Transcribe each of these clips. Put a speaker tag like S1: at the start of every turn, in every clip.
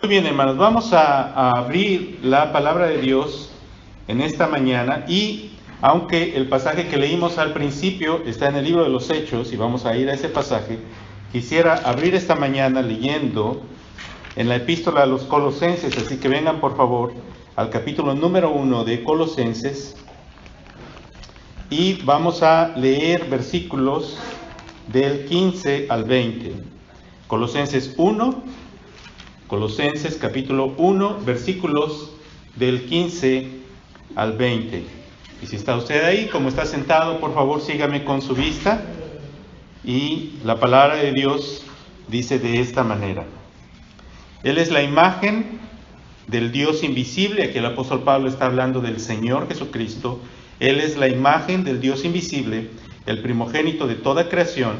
S1: Muy bien, hermanos, vamos a abrir la palabra de Dios en esta mañana y aunque el pasaje que leímos al principio está en el libro de los Hechos y vamos a ir a ese pasaje, quisiera abrir esta mañana leyendo en la epístola a los Colosenses, así que vengan por favor al capítulo número 1 de Colosenses y vamos a leer versículos del 15 al 20. Colosenses capítulo 1, versículos del 15 al 20. Y si está usted ahí, como está sentado, por favor sígame con su vista. Y la palabra de Dios dice de esta manera: Él es la imagen del Dios invisible. Aquí el apóstol Pablo está hablando del Señor Jesucristo. Él es la imagen del Dios invisible, el primogénito de toda creación,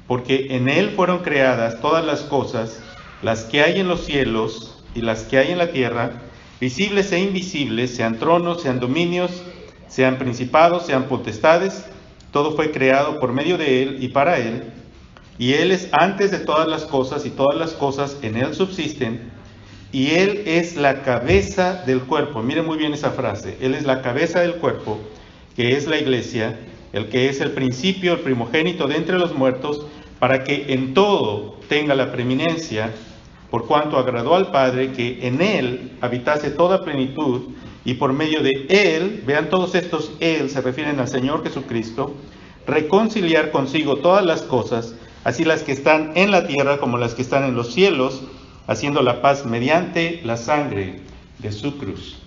S1: porque en Él fueron creadas todas las cosas, las que hay en los cielos y las que hay en la tierra, visibles e invisibles, sean tronos, sean dominios, sean principados, sean potestades. Todo fue creado por medio de Él y para Él, y Él es antes de todas las cosas, y todas las cosas en Él subsisten, y Él es la cabeza del cuerpo. Miren muy bien esa frase: Él es la cabeza del cuerpo, que es la iglesia, el que es el principio, el primogénito de entre los muertos, para que en todo tenga la preeminencia, por cuanto agradó al Padre que en Él habitase toda plenitud, y por medio de Él, vean todos estos Él, se refieren al Señor Jesucristo, reconciliar consigo todas las cosas, así las que están en la tierra como las que están en los cielos, haciendo la paz mediante la sangre de su cruz.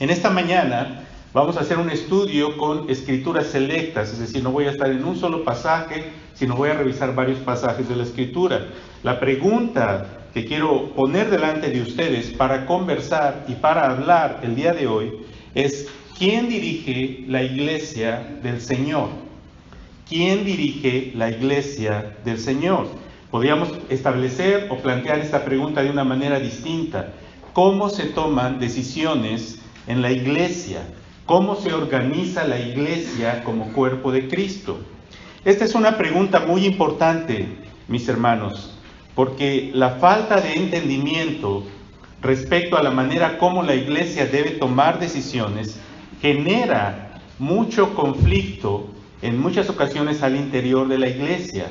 S1: En esta mañana vamos a hacer un estudio con escrituras selectas, es decir, no voy a estar en un solo pasaje, sino voy a revisar varios pasajes de la Escritura. La pregunta que quiero poner delante de ustedes para conversar y para hablar el día de hoy es: ¿quién dirige la iglesia del Señor? ¿Quién dirige la iglesia del Señor? Podríamos establecer o plantear esta pregunta de una manera distinta. ¿Cómo se toman decisiones en la iglesia? ¿Cómo se organiza la iglesia como cuerpo de Cristo? Esta es una pregunta muy importante, mis hermanos, porque la falta de entendimiento respecto a la manera como la iglesia debe tomar decisiones genera mucho conflicto en muchas ocasiones al interior de la iglesia.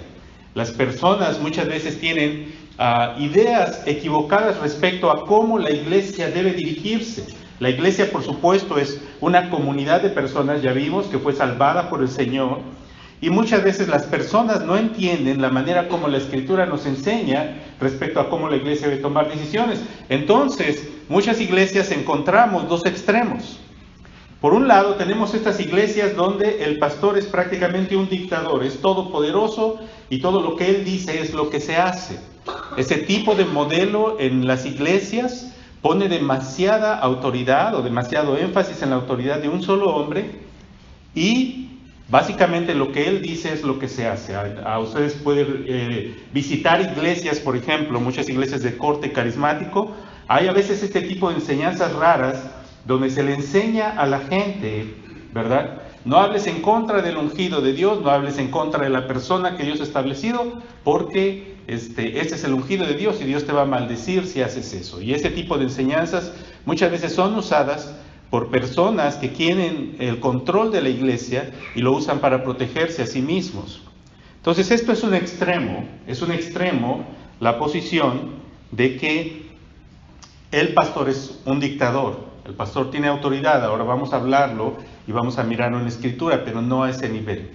S1: Las personas muchas veces tienen ideas equivocadas respecto a cómo la iglesia debe dirigirse. La iglesia, por supuesto, es una comunidad de personas, ya vimos, que fue salvada por el Señor. Y muchas veces las personas no entienden la manera como la Escritura nos enseña respecto a cómo la iglesia debe tomar decisiones. Entonces, muchas iglesias encontramos dos extremos. Por un lado, tenemos estas iglesias donde el pastor es prácticamente un dictador, es todopoderoso y todo lo que él dice es lo que se hace. Ese tipo de modelo en las iglesias pone demasiada autoridad o demasiado énfasis en la autoridad de un solo hombre y básicamente lo que él dice es lo que se hace. A ustedes pueden visitar iglesias, por ejemplo, muchas iglesias de corte carismático. Hay a veces este tipo de enseñanzas raras donde se le enseña a la gente, ¿verdad? No hables en contra del ungido de Dios, no hables en contra de la persona que Dios ha establecido, porque este es el ungido de Dios y Dios te va a maldecir si haces eso. Y ese tipo de enseñanzas muchas veces son usadas por personas que quieren el control de la iglesia y lo usan para protegerse a sí mismos. Entonces esto es un extremo la posición de que el pastor es un dictador. El pastor tiene autoridad, ahora vamos a hablarlo y vamos a mirarlo en la Escritura, pero no a ese nivel.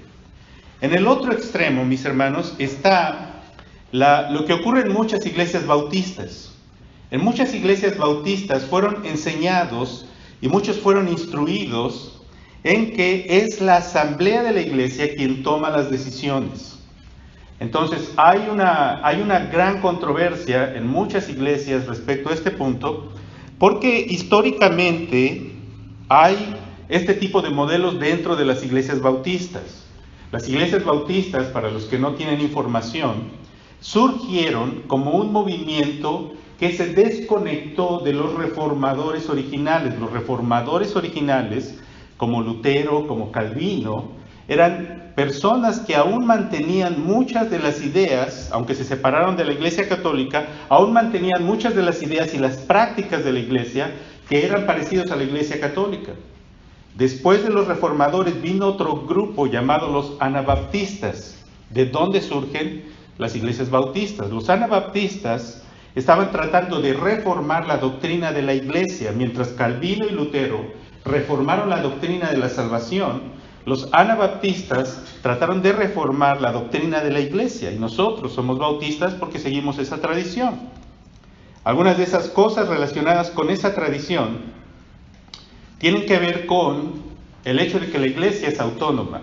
S1: En el otro extremo, mis hermanos, está lo que ocurre en muchas iglesias bautistas. En muchas iglesias bautistas fueron enseñados y muchos fueron instruidos en que es la asamblea de la iglesia quien toma las decisiones. Entonces hay una gran controversia en muchas iglesias respecto a este punto, porque históricamente hay este tipo de modelos dentro de las iglesias bautistas. Las iglesias bautistas, para los que no tienen información, surgieron como un movimiento que se desconectó de los reformadores originales. Los reformadores originales, como Lutero, como Calvino, eran personas que aún mantenían muchas de las ideas, aunque se separaron de la Iglesia Católica, aún mantenían muchas de las ideas y las prácticas de la Iglesia que eran parecidos a la Iglesia Católica. Después de los reformadores vino otro grupo llamado los anabaptistas, de donde surgen las iglesias bautistas. Los anabaptistas estaban tratando de reformar la doctrina de la Iglesia, mientras Calvino y Lutero reformaron la doctrina de la salvación. Los anabaptistas trataron de reformar la doctrina de la Iglesia, y nosotros somos bautistas porque seguimos esa tradición. Algunas de esas cosas relacionadas con esa tradición tienen que ver con el hecho de que la Iglesia es autónoma.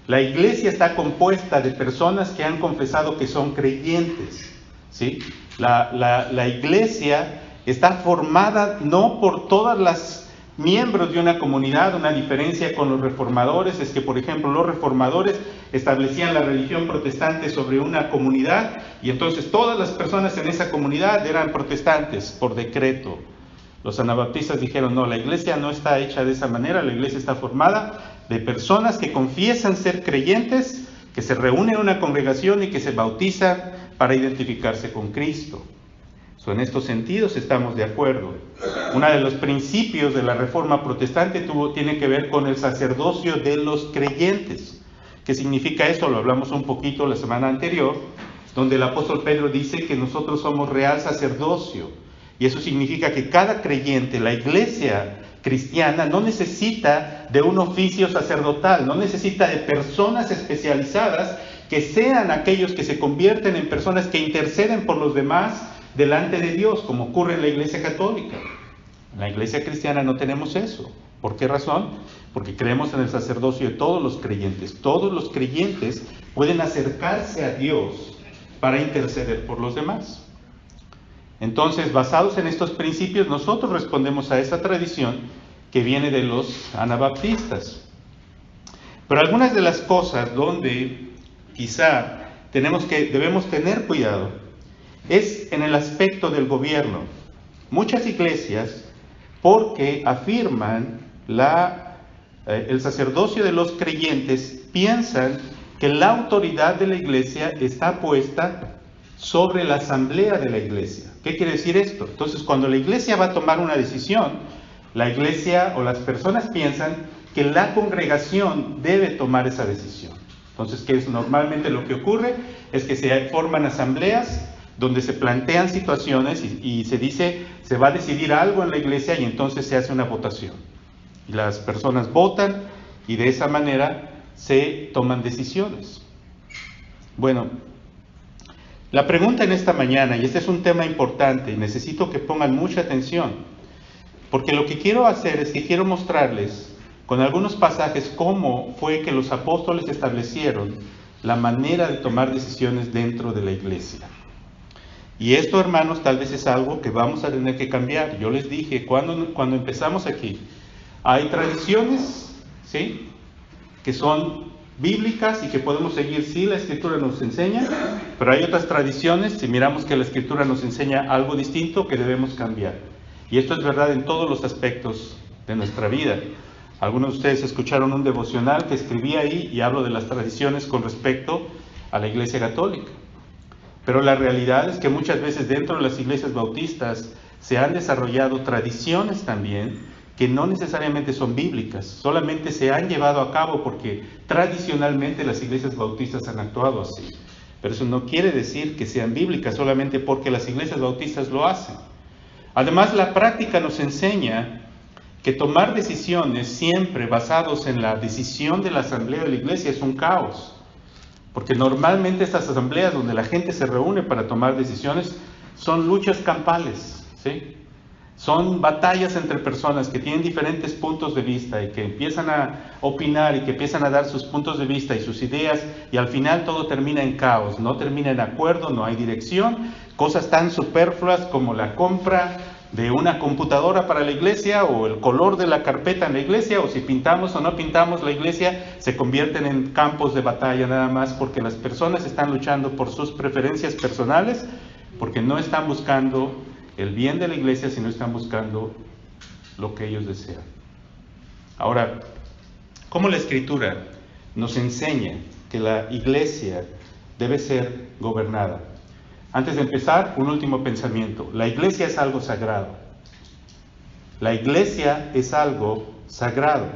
S1: La Iglesia está compuesta de personas que han confesado que son creyentes, ¿sí? La Iglesia está formada no por todas las miembros de una comunidad. Una diferencia con los reformadores es que, por ejemplo, los reformadores establecían la religión protestante sobre una comunidad y entonces todas las personas en esa comunidad eran protestantes por decreto. Los anabaptistas dijeron, no, la iglesia no está hecha de esa manera, la iglesia está formada de personas que confiesan ser creyentes, que se reúnen en una congregación y que se bautizan para identificarse con Cristo. En estos sentidos estamos de acuerdo. Uno de los principios de la Reforma Protestante tiene que ver con el sacerdocio de los creyentes. ¿Qué significa eso? Lo hablamos un poquito la semana anterior, donde el apóstol Pedro dice que nosotros somos real sacerdocio. Y eso significa que cada creyente, la iglesia cristiana, no necesita de un oficio sacerdotal, no necesita de personas especializadas que sean aquellos que se convierten en personas que interceden por los demás delante de Dios, como ocurre en la Iglesia Católica. En la Iglesia cristiana no tenemos eso. ¿Por qué razón? Porque creemos en el sacerdocio de todos los creyentes. Todos los creyentes pueden acercarse a Dios para interceder por los demás. Entonces, basados en estos principios, nosotros respondemos a esa tradición que viene de los anabaptistas. Pero algunas de las cosas donde quizá debemos tener cuidado es en el aspecto del gobierno. Muchas iglesias, porque afirman el sacerdocio de los creyentes, piensan que la autoridad de la iglesia está puesta sobre la asamblea de la iglesia. ¿Qué quiere decir esto? Entonces, cuando la iglesia va a tomar una decisión, la iglesia o las personas piensan que la congregación debe tomar esa decisión. Entonces, ¿qué es normalmente lo que ocurre? Es que se forman asambleas donde se plantean situaciones y se dice, se va a decidir algo en la iglesia y entonces se hace una votación. Y las personas votan y de esa manera se toman decisiones. Bueno, la pregunta en esta mañana, y este es un tema importante y necesito que pongan mucha atención, porque lo que quiero hacer es que quiero mostrarles con algunos pasajes cómo fue que los apóstoles establecieron la manera de tomar decisiones dentro de la iglesia. Y esto, hermanos, tal vez es algo que vamos a tener que cambiar. Yo les dije, cuando empezamos aquí, hay tradiciones, ¿sí?, que son bíblicas y que podemos seguir si la Escritura nos enseña, pero hay otras tradiciones, si miramos que la Escritura nos enseña algo distinto, que debemos cambiar. Y esto es verdad en todos los aspectos de nuestra vida. Algunos de ustedes escucharon un devocional que escribí ahí y hablo de las tradiciones con respecto a la Iglesia Católica. Pero la realidad es que muchas veces dentro de las iglesias bautistas se han desarrollado tradiciones también que no necesariamente son bíblicas, solamente se han llevado a cabo porque tradicionalmente las iglesias bautistas han actuado así. Pero eso no quiere decir que sean bíblicas solamente porque las iglesias bautistas lo hacen. Además, la práctica nos enseña que tomar decisiones siempre basados en la decisión de la asamblea de la iglesia es un caos. Porque normalmente estas asambleas donde la gente se reúne para tomar decisiones son luchas campales, ¿sí? Son batallas entre personas que tienen diferentes puntos de vista y que empiezan a opinar y que empiezan a dar sus puntos de vista y sus ideas y al final todo termina en caos, no termina en acuerdo, no hay dirección, cosas tan superfluas como la compra de una computadora para la iglesia o el color de la carpeta en la iglesia o si pintamos o no pintamos la iglesia se convierten en campos de batalla nada más porque las personas están luchando por sus preferencias personales porque no están buscando el bien de la iglesia sino están buscando lo que ellos desean. Ahora, ¿cómo la Escritura nos enseña que la iglesia debe ser gobernada. Antes de empezar, un último pensamiento. La iglesia es algo sagrado. La iglesia es algo sagrado.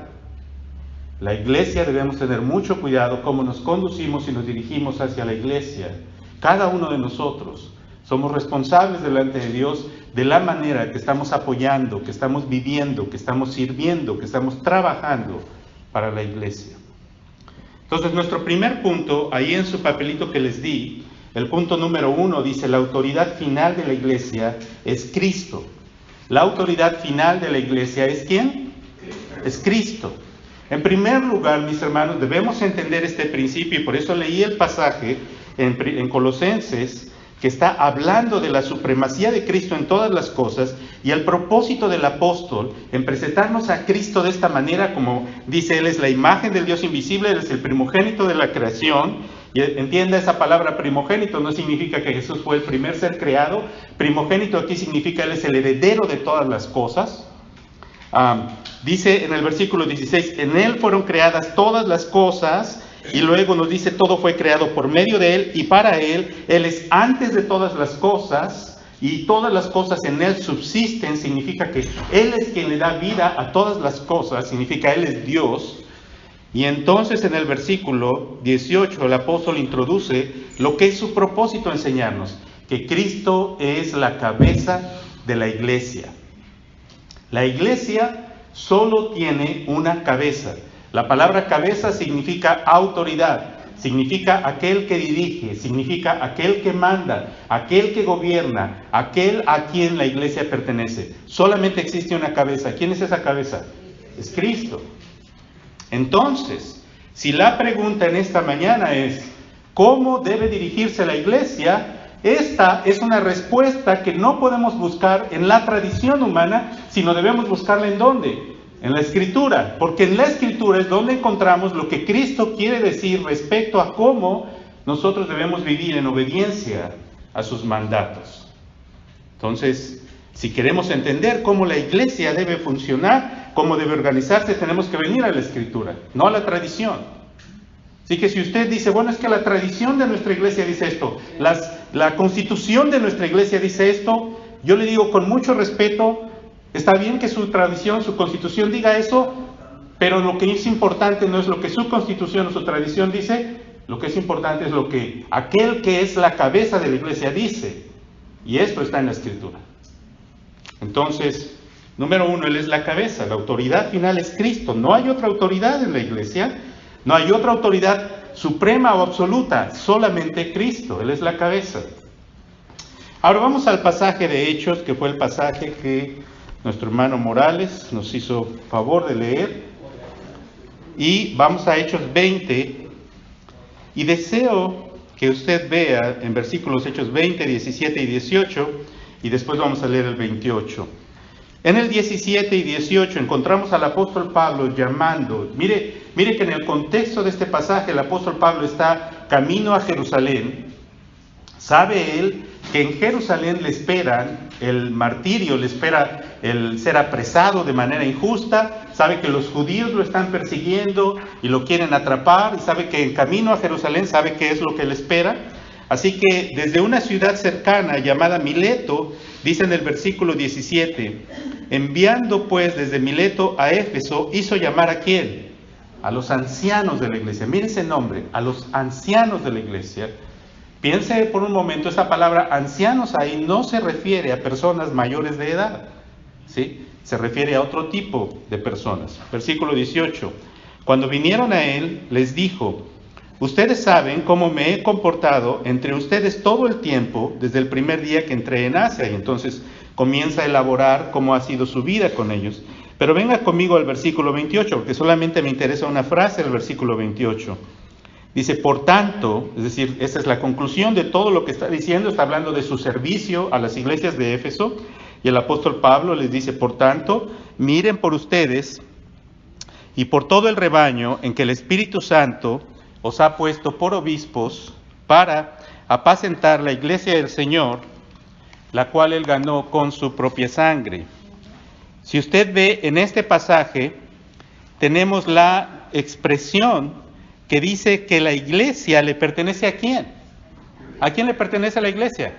S1: La iglesia debemos tener mucho cuidado cómo nos conducimos y nos dirigimos hacia la iglesia. Cada uno de nosotros somos responsables delante de Dios de la manera que estamos apoyando, que estamos viviendo, que estamos sirviendo, que estamos trabajando para la iglesia. Entonces, nuestro primer punto, ahí en su papelito que les di, el punto número 1 dice: la autoridad final de la iglesia es Cristo. La autoridad final de la iglesia es ¿quién? Es Cristo. En primer lugar, mis hermanos, debemos entender este principio, y por eso leí el pasaje en Colosenses, que está hablando de la supremacía de Cristo en todas las cosas, y el propósito del apóstol en presentarnos a Cristo de esta manera, como dice, Él es la imagen del Dios invisible, Él es el primogénito de la creación. Y entienda, esa palabra primogénito no significa que Jesús fue el primer ser creado. Primogénito aquí significa Él es el heredero de todas las cosas. Dice en el versículo 16, en Él fueron creadas todas las cosas, y luego nos dice, todo fue creado por medio de Él y para Él. Él es antes de todas las cosas, y todas las cosas en Él subsisten. Significa que Él es quien le da vida a todas las cosas, significa Él es Dios. Y entonces en el versículo 18 el apóstol introduce lo que es su propósito enseñarnos, que Cristo es la cabeza de la iglesia. La iglesia solo tiene una cabeza. La palabra cabeza significa autoridad, significa aquel que dirige, significa aquel que manda, aquel que gobierna, aquel a quien la iglesia pertenece. Solamente existe una cabeza. ¿Quién es esa cabeza? Es Cristo. Entonces, si la pregunta en esta mañana es ¿cómo debe dirigirse la iglesia? Esta es una respuesta que no podemos buscar en la tradición humana, sino debemos buscarla ¿en dónde? En la Escritura, porque en la Escritura es donde encontramos lo que Cristo quiere decir respecto a cómo nosotros debemos vivir en obediencia a sus mandatos. Entonces, si queremos entender cómo la iglesia debe funcionar, cómo debe organizarse, tenemos que venir a la Escritura, no a la tradición. Así que si usted dice, bueno, es que la tradición de nuestra iglesia dice esto, la constitución de nuestra iglesia dice esto, yo le digo con mucho respeto, está bien que su tradición, su constitución diga eso, pero lo que es importante no es lo que su constitución o su tradición dice, lo que es importante es lo que aquel que es la cabeza de la iglesia dice, y esto está en la Escritura. Entonces, número 1, Él es la cabeza, la autoridad final es Cristo. No hay otra autoridad en la iglesia, no hay otra autoridad suprema o absoluta, solamente Cristo, Él es la cabeza. Ahora vamos al pasaje de Hechos, que fue el pasaje que nuestro hermano Morales nos hizo favor de leer. Y vamos a Hechos 20, y deseo que usted vea en versículos Hechos 20, 17 y 18, y después vamos a leer el 28. En el 17 y 18 encontramos al apóstol Pablo llamando. Mire que en el contexto de este pasaje el apóstol Pablo está camino a Jerusalén. Sabe él que en Jerusalén le esperan el martirio, le espera el ser apresado de manera injusta. Sabe que los judíos lo están persiguiendo y lo quieren atrapar, y sabe que en camino a Jerusalén sabe qué es lo que le espera. Así que desde una ciudad cercana llamada Mileto, dice en el versículo 17, enviando pues desde Mileto a Éfeso, hizo llamar ¿a quién? A los ancianos de la iglesia. Mire ese nombre, a los ancianos de la iglesia. Piense por un momento, esa palabra ancianos ahí no se refiere a personas mayores de edad, ¿sí? Se refiere a otro tipo de personas. Versículo 18, cuando vinieron a él, les dijo, ustedes saben cómo me he comportado entre ustedes todo el tiempo, desde el primer día que entré en Asia. Y entonces comienza a elaborar cómo ha sido su vida con ellos. Pero venga conmigo al versículo 28, porque solamente me interesa una frase del versículo 28. Dice, por tanto, es decir, esta es la conclusión de todo lo que está diciendo, está hablando de su servicio a las iglesias de Éfeso, y el apóstol Pablo les dice, por tanto, miren por ustedes y por todo el rebaño en que el Espíritu Santo os ha puesto por obispos para apacentar la iglesia del Señor, la cual Él ganó con su propia sangre. Si usted ve en este pasaje, tenemos la expresión que dice que la iglesia le pertenece ¿a quién? ¿A quién le pertenece la iglesia?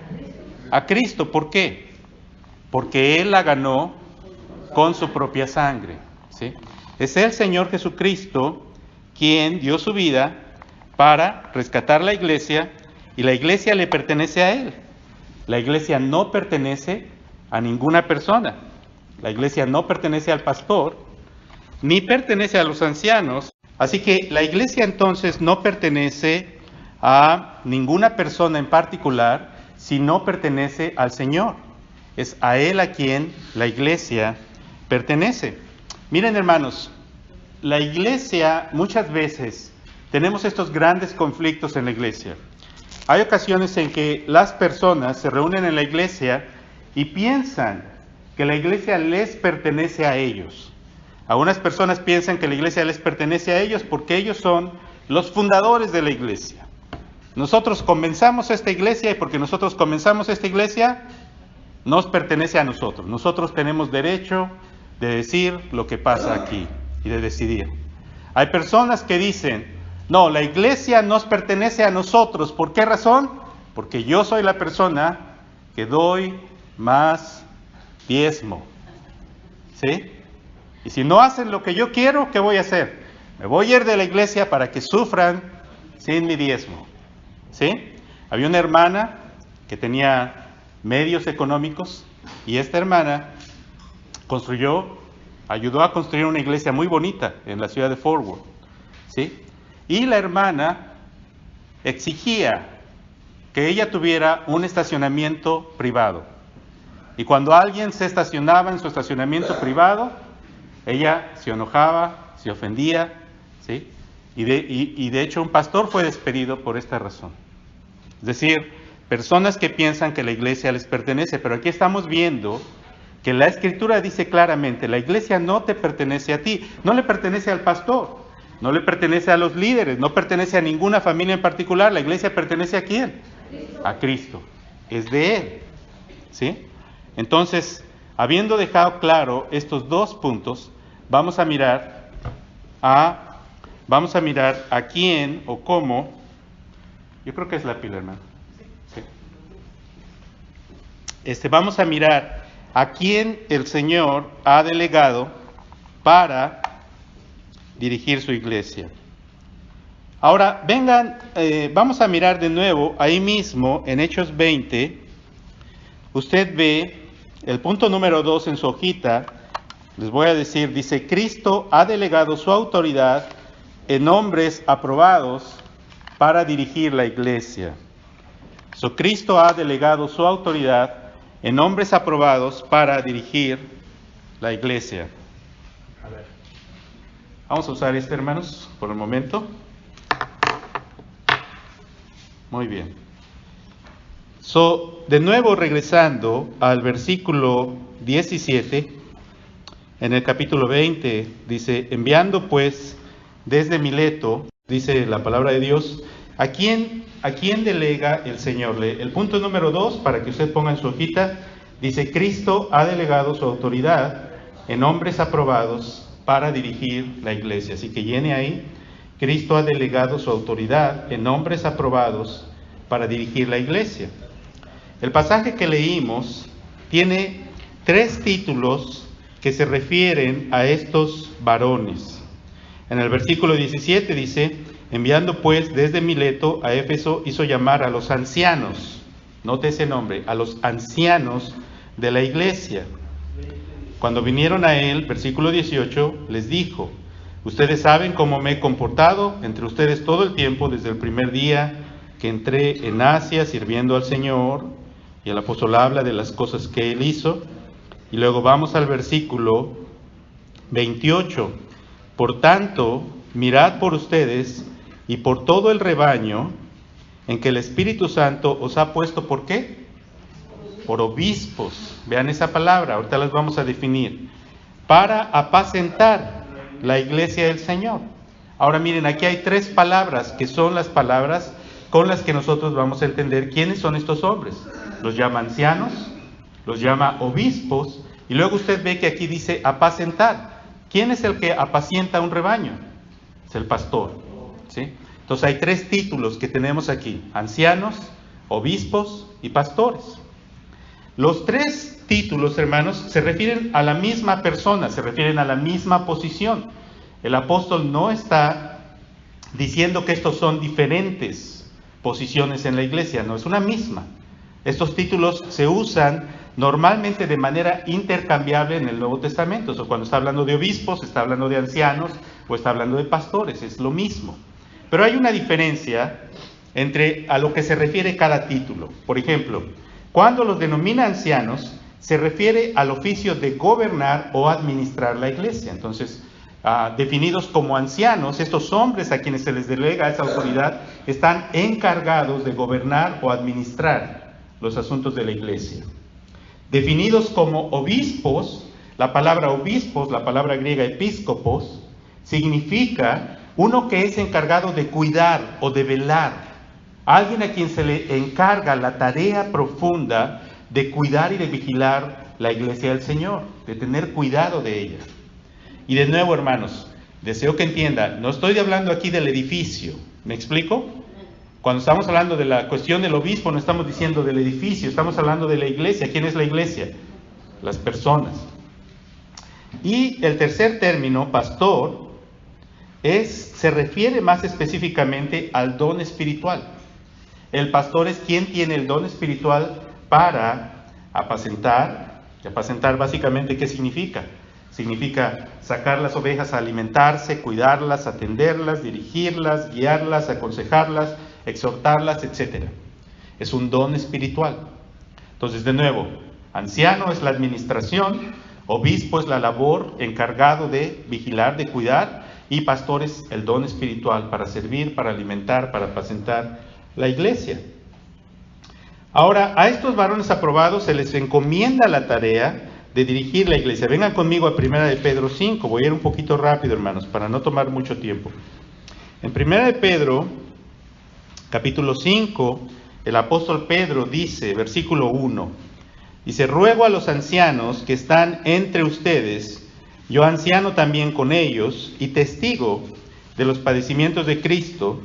S1: A Cristo. ¿Por qué? Porque Él la ganó con su propia sangre, ¿sí? Es el Señor Jesucristo quien dio su vida para rescatar la iglesia, y la iglesia le pertenece a Él. La iglesia no pertenece a ninguna persona. La iglesia no pertenece al pastor, ni pertenece a los ancianos. Así que la iglesia entonces no pertenece a ninguna persona en particular, sino pertenece al Señor. Es a Él a quien la iglesia pertenece. Miren, hermanos, la iglesia, muchas veces tenemos estos grandes conflictos en la iglesia. Hay ocasiones en que las personas se reúnen en la iglesia y piensan que la iglesia les pertenece a ellos. Algunas personas piensan que la iglesia les pertenece a ellos porque ellos son los fundadores de la iglesia. Nosotros comenzamos esta iglesia, y porque nosotros comenzamos esta iglesia, nos pertenece a nosotros. Nosotros tenemos derecho de decir lo que pasa aquí y de decidir. Hay personas que dicen, no, la iglesia nos pertenece a nosotros. ¿Por qué razón? Porque yo soy la persona que doy más diezmo, ¿sí? Y si no hacen lo que yo quiero, ¿qué voy a hacer? Me voy a ir de la iglesia para que sufran sin mi diezmo, ¿sí? Había una hermana que tenía medios económicos, y esta hermana ayudó a construir una iglesia muy bonita en la ciudad de Fort Worth, ¿sí? Y la hermana exigía que ella tuviera un estacionamiento privado. Y cuando alguien se estacionaba en su estacionamiento privado, ella se enojaba, se ofendía, ¿sí? Y de hecho un pastor fue despedido por esta razón. Es decir, personas que piensan que la iglesia les pertenece, pero aquí estamos viendo que la Escritura dice claramente, la iglesia no te pertenece a ti, no le pertenece al pastor, no le pertenece a los líderes, no pertenece a ninguna familia en particular. La iglesia pertenece ¿a quién? A Cristo. Es de Él, ¿sí? Entonces, habiendo dejado claro estos dos puntos, vamos a mirar a quién o cómo. Yo creo que es la pila, hermano. Sí. Vamos a mirar a quién el Señor ha delegado para dirigir su iglesia. Ahora, vengan, vamos a mirar de nuevo, ahí mismo, en Hechos 20, usted ve el punto número 2 en su hojita, les voy a decir, dice, Cristo ha delegado su autoridad en hombres aprobados para dirigir la iglesia. Cristo ha delegado su autoridad en hombres aprobados para dirigir la iglesia. Vamos a usar hermanos, por el momento. Muy bien. De nuevo regresando al versículo 17, en el capítulo 20, dice, enviando pues desde Mileto, dice la palabra de Dios, ¿a quién delega el Señor? El punto número 2, para que usted ponga en su hojita, dice, Cristo ha delegado su autoridad en hombres aprobados para dirigir la iglesia. Así que llene ahí, Cristo ha delegado su autoridad en hombres aprobados para dirigir la iglesia. El pasaje que leímos tiene 3 títulos que se refieren a estos varones. En el versículo 17 dice, enviando pues desde Mileto a Éfeso, hizo llamar a los ancianos, note ese nombre, a los ancianos de la iglesia. Cuando vinieron a él, versículo 18, les dijo, ustedes saben cómo me he comportado entre ustedes todo el tiempo, desde el primer día que entré en Asia sirviendo al Señor, y el apóstol habla de las cosas que él hizo. Y luego vamos al versículo 28, por tanto, mirad por ustedes y por todo el rebaño en que el Espíritu Santo os ha puesto, ¿por qué? Por obispos. Vean esa palabra, ahorita las vamos a definir. Para apacentar la iglesia del Señor. Ahora miren, aquí hay 3 palabras que son las palabras con las que nosotros vamos a entender quiénes son estos hombres. Los llama ancianos, los llama obispos, y luego usted ve que aquí dice apacentar. ¿Quién es el que apacienta un rebaño? Es el pastor, ¿sí? Entonces hay 3 títulos que tenemos aquí: ancianos, obispos y pastores. Los 3 títulos, hermanos, se refieren a la misma persona, se refieren a la misma posición. El apóstol no está diciendo que estos son diferentes posiciones en la iglesia, no, es una misma. Estos títulos se usan normalmente de manera intercambiable en el Nuevo Testamento. O sea, cuando está hablando de obispos, está hablando de ancianos o está hablando de pastores, es lo mismo. Pero hay una diferencia entre a lo que se refiere cada título. Por ejemplo, cuando los denomina ancianos, se refiere al oficio de gobernar o administrar la iglesia. Entonces, definidos como ancianos, estos hombres a quienes se les delega esa autoridad están encargados de gobernar o administrar los asuntos de la iglesia. Definidos como obispos, la palabra obispos, la palabra griega episcopos, significa uno que es encargado de cuidar o de velar, alguien a quien se le encarga la tarea profunda de cuidar y de vigilar la iglesia del Señor, de tener cuidado de ella. Y de nuevo, hermanos, deseo que entiendan, no estoy hablando aquí del edificio, ¿me explico? Cuando estamos hablando de la cuestión del obispo, no estamos diciendo del edificio, estamos hablando de la iglesia. ¿Quién es la iglesia? Las personas. Y el tercer término, pastor, se refiere más específicamente al don espiritual. El pastor es quien tiene el don espiritual para apacentar. Y apacentar básicamente, ¿qué significa? Significa sacar las ovejas a alimentarse, cuidarlas, atenderlas, dirigirlas, guiarlas, aconsejarlas, exhortarlas, etc. Es un don espiritual. Entonces, de nuevo, anciano es la administración, obispo es la labor encargado de vigilar, de cuidar, y pastor es el don espiritual para servir, para alimentar, para apacentar la iglesia. Ahora, a estos varones aprobados se les encomienda la tarea de dirigir la iglesia. Vengan conmigo a 1 de Pedro 5, voy a ir un poquito rápido, hermanos, para no tomar mucho tiempo. En 1 de Pedro, capítulo 5, el apóstol Pedro dice, versículo 1, dice: ruego a los ancianos que están entre ustedes, yo anciano también con ellos, y testigo de los padecimientos de Cristo,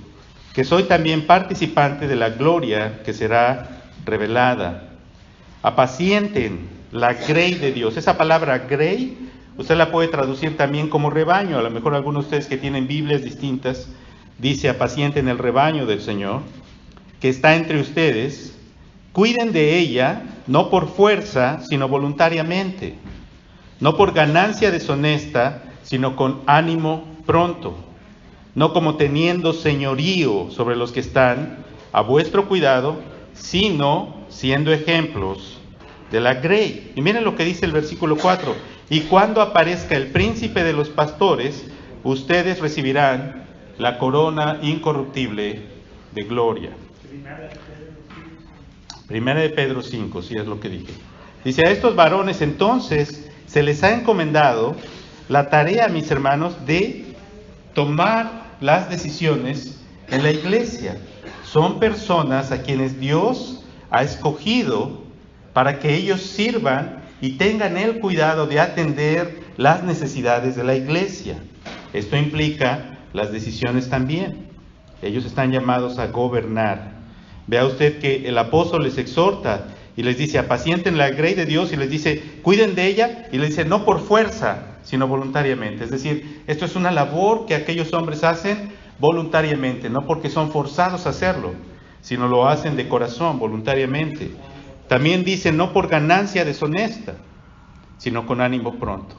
S1: que soy también participante de la gloria que será revelada. Apacienten la grey de Dios. Esa palabra grey, usted la puede traducir también como rebaño. A lo mejor algunos de ustedes que tienen Biblias distintas, dice apacienten el rebaño del Señor, que está entre ustedes. Cuiden de ella, no por fuerza, sino voluntariamente. No por ganancia deshonesta, sino con ánimo pronto. No como teniendo señorío sobre los que están a vuestro cuidado, sino siendo ejemplos de la grey. Y miren lo que dice el versículo 4. Y cuando aparezca el príncipe de los pastores, ustedes recibirán la corona incorruptible de gloria. Primera de Pedro 5, sí es lo que dije. Dice: a estos varones entonces se les ha encomendado la tarea, mis hermanos, de tomar las decisiones en la iglesia. Son personas a quienes Dios ha escogido para que ellos sirvan y tengan el cuidado de atender las necesidades de la iglesia. Esto implica las decisiones también. Ellos están llamados a gobernar. Vea usted que el apóstol les exhorta y les dice: apacienten la grey de Dios, y les dice: cuiden de ella, y les dice: no por fuerza, sino voluntariamente. Es decir, esto es una labor que aquellos hombres hacen voluntariamente, no porque son forzados a hacerlo, sino lo hacen de corazón, voluntariamente. También dice: no por ganancia deshonesta, sino con ánimo pronto.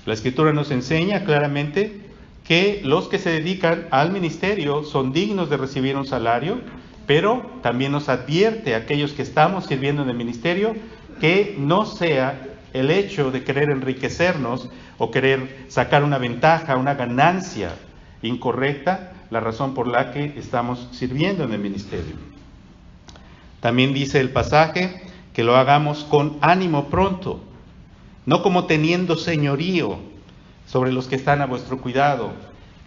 S1: La Escritura nos enseña claramente que los que se dedican al ministerio son dignos de recibir un salario, pero también nos advierte a aquellos que estamos sirviendo en el ministerio que no sea el hecho de querer enriquecernos o querer sacar una ventaja, una ganancia incorrecta, la razón por la que estamos sirviendo en el ministerio. También dice el pasaje que lo hagamos con ánimo pronto, no como teniendo señorío sobre los que están a vuestro cuidado.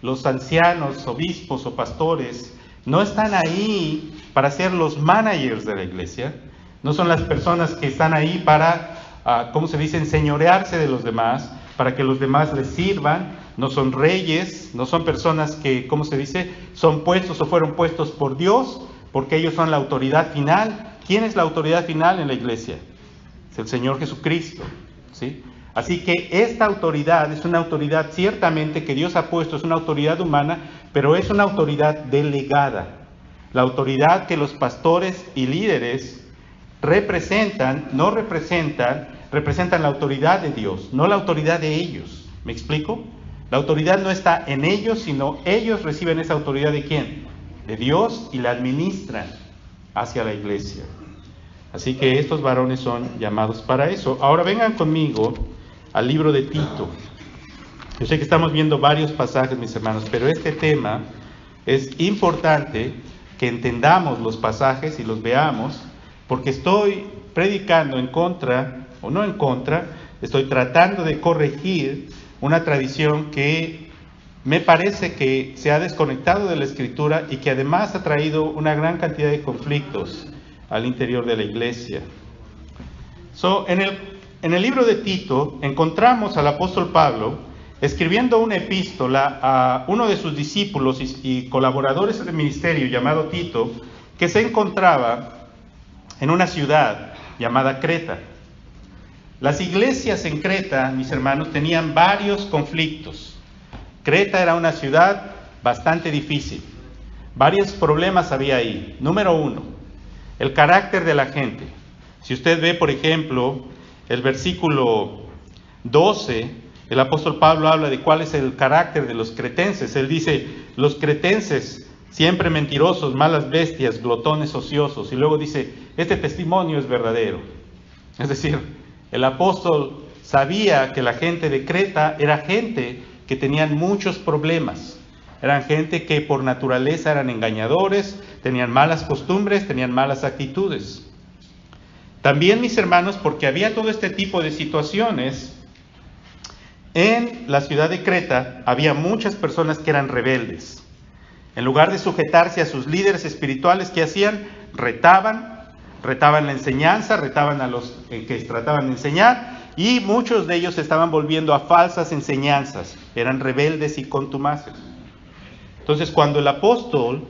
S1: Los ancianos, obispos o pastores no están ahí para ser los managers de la iglesia, no son las personas que están ahí para, ¿cómo se dice?, enseñorearse de los demás, para que los demás les sirvan, no son reyes, no son personas que, ¿cómo se dice?, son puestos o fueron puestos por Dios, porque ellos son la autoridad final. ¿Quién es la autoridad final en la iglesia? Es el Señor Jesucristo, ¿sí? Así que esta autoridad es una autoridad ciertamente que Dios ha puesto, es una autoridad humana, pero es una autoridad delegada. La autoridad que los pastores y líderes representan la autoridad de Dios, no la autoridad de ellos. ¿Me explico? La autoridad no está en ellos, sino ellos reciben esa autoridad ¿de quién? De Dios, y la administran hacia la iglesia. Así que estos varones son llamados para eso. Ahora vengan conmigo al libro de Tito. Yo sé que estamos viendo varios pasajes, mis hermanos, pero este tema es importante que entendamos los pasajes y los veamos, porque estoy predicando en contra, o no en contra, estoy tratando de corregir una tradición que me parece que se ha desconectado de la Escritura y que además ha traído una gran cantidad de conflictos al interior de la iglesia. En el libro de Tito encontramos al apóstol Pablo escribiendo una epístola a uno de sus discípulos y colaboradores del ministerio llamado Tito, que se encontraba en una ciudad llamada Creta. Las iglesias en Creta, mis hermanos, tenían varios conflictos. Creta era una ciudad bastante difícil. Varios problemas había ahí. Número uno, el carácter de la gente. Si usted ve, por ejemplo, el versículo 12, el apóstol Pablo habla de cuál es el carácter de los cretenses. Él dice, los cretenses, siempre mentirosos, malas bestias, glotones ociosos. Y luego dice, este testimonio es verdadero. Es decir, el apóstol sabía que la gente de Creta era gente que tenían muchos problemas. Eran gente que por naturaleza eran engañadores, tenían malas costumbres, tenían malas actitudes. También, mis hermanos, porque había todo este tipo de situaciones, en la ciudad de Creta había muchas personas que eran rebeldes. En lugar de sujetarse a sus líderes espirituales, ¿qué hacían? Retaban la enseñanza, retaban a los que trataban de enseñar, y muchos de ellos se estaban volviendo a falsas enseñanzas, eran rebeldes y contumaces. Entonces, cuando el apóstol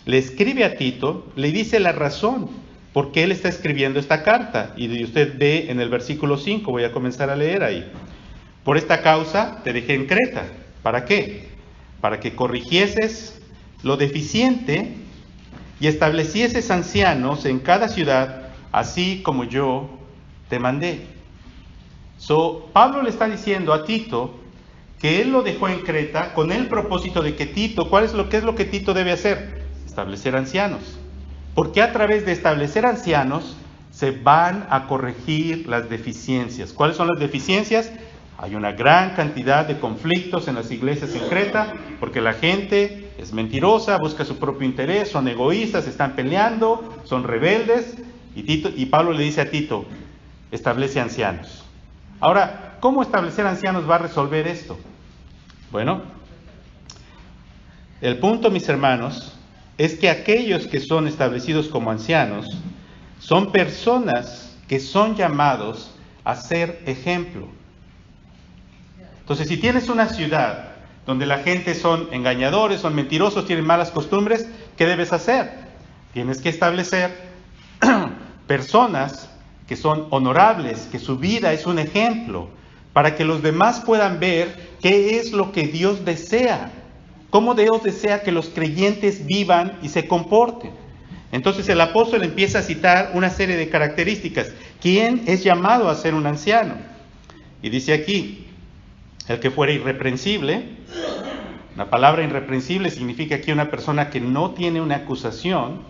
S1: le escribe a Tito, le dice la razón por qué él está escribiendo esta carta, y usted ve en el versículo 5, voy a comenzar a leer ahí. Por esta causa te dejé en Creta. ¿Para qué? Para que corrigieses lo deficiente y establecieses ancianos en cada ciudad, así como yo te mandé. Pablo le está diciendo a Tito que él lo dejó en Creta con el propósito de que Tito, ¿qué es lo que Tito debe hacer? Establecer ancianos. Porque a través de establecer ancianos se van a corregir las deficiencias. ¿Cuáles son las deficiencias? Hay una gran cantidad de conflictos en las iglesias en Creta, porque la gente es mentirosa, busca su propio interés, son egoístas, están peleando, son rebeldes, y Pablo le dice a Tito, establece ancianos. Ahora, ¿cómo establecer ancianos va a resolver esto? Bueno, el punto, mis hermanos, es que aquellos que son establecidos como ancianos son personas que son llamados a ser ejemplo. Entonces, si tienes una ciudad donde la gente son engañadores, son mentirosos, tienen malas costumbres, ¿qué debes hacer? Tienes que establecer personas que son honorables, que su vida es un ejemplo, para que los demás puedan ver qué es lo que Dios desea, cómo Dios desea que los creyentes vivan y se comporten. Entonces el apóstol empieza a citar una serie de características. ¿Quién es llamado a ser un anciano? Y dice aquí, el que fuera irreprensible. La palabra irreprensible significa aquí una persona que no tiene una acusación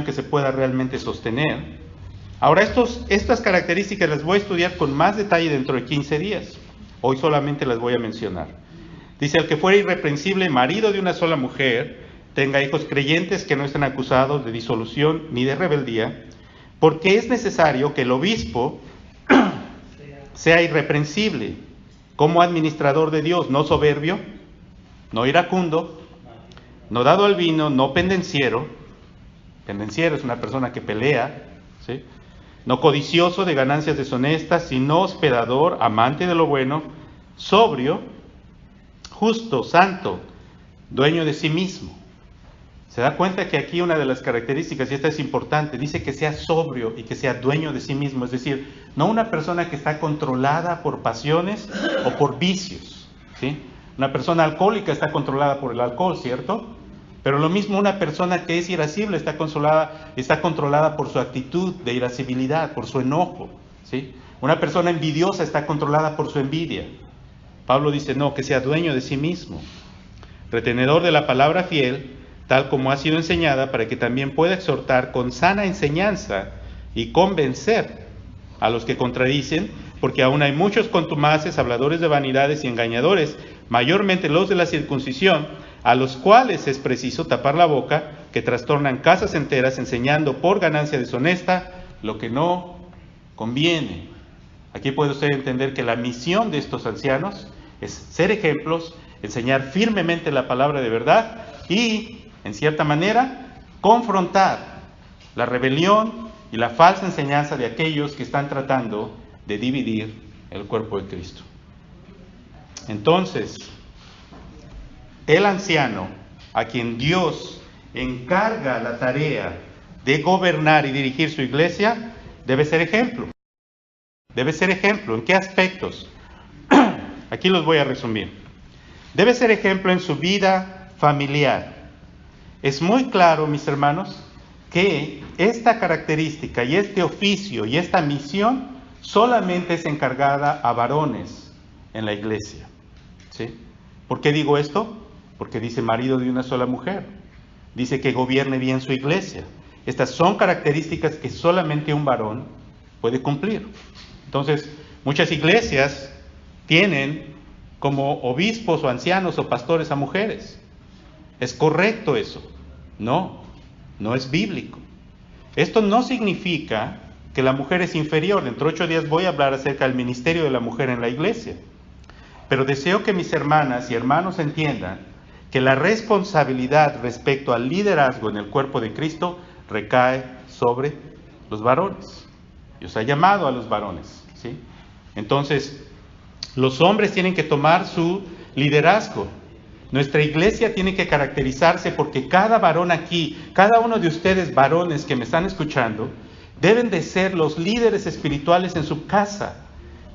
S1: que se pueda realmente sostener. Ahora, estas características las voy a estudiar con más detalle dentro de 15 días. Hoy solamente las voy a mencionar. Dice, el que fuera irreprensible, marido de una sola mujer, tenga hijos creyentes que no estén acusados de disolución ni de rebeldía, porque es necesario que el obispo sea irreprensible, como administrador de Dios, no soberbio, no iracundo, no dado al vino, no pendenciero. Pendenciero es una persona que pelea, ¿sí? No codicioso de ganancias deshonestas, sino hospedador, amante de lo bueno, sobrio, justo, santo, dueño de sí mismo. Se da cuenta que aquí una de las características, y esta es importante, dice que sea sobrio y que sea dueño de sí mismo. Es decir, no una persona que está controlada por pasiones o por vicios, ¿sí? Una persona alcohólica está controlada por el alcohol, ¿cierto? Pero lo mismo una persona que es irascible está controlada por su actitud de irascibilidad, por su enojo, ¿sí? Una persona envidiosa está controlada por su envidia. Pablo dice, no, que sea dueño de sí mismo, retenedor de la palabra fiel, tal como ha sido enseñada, para que también pueda exhortar con sana enseñanza y convencer a los que contradicen, porque aún hay muchos contumaces, habladores de vanidades y engañadores, mayormente los de la circuncisión, a los cuales es preciso tapar la boca, que trastornan casas enteras, enseñando por ganancia deshonesta lo que no conviene. Aquí puede usted entender que la misión de estos ancianos es ser ejemplos, enseñar firmemente la palabra de verdad y, en cierta manera, confrontar la rebelión y la falsa enseñanza de aquellos que están tratando de dividir el cuerpo de Cristo. Entonces, el anciano, a quien Dios encarga la tarea de gobernar y dirigir su iglesia, debe ser ejemplo. Debe ser ejemplo. ¿En qué aspectos? Aquí los voy a resumir. Debe ser ejemplo en su vida familiar. Es muy claro, mis hermanos, que esta característica y este oficio y esta misión solamente es encargada a varones en la iglesia, ¿sí? ¿Por qué digo esto? Porque dice marido de una sola mujer. Dice que gobierne bien su iglesia. Estas son características que solamente un varón puede cumplir. Entonces, muchas iglesias tienen como obispos o ancianos o pastores a mujeres. ¿Es correcto eso? No, no es bíblico. Esto no significa que la mujer es inferior. Dentro de 8 días voy a hablar acerca del ministerio de la mujer en la iglesia. Pero deseo que mis hermanas y hermanos entiendan que la responsabilidad respecto al liderazgo en el cuerpo de Cristo recae sobre los varones. Dios ha llamado a los varones, ¿sí? Entonces, los hombres tienen que tomar su liderazgo. Nuestra iglesia tiene que caracterizarse porque cada varón aquí, cada uno de ustedes varones que me están escuchando, deben de ser los líderes espirituales en su casa.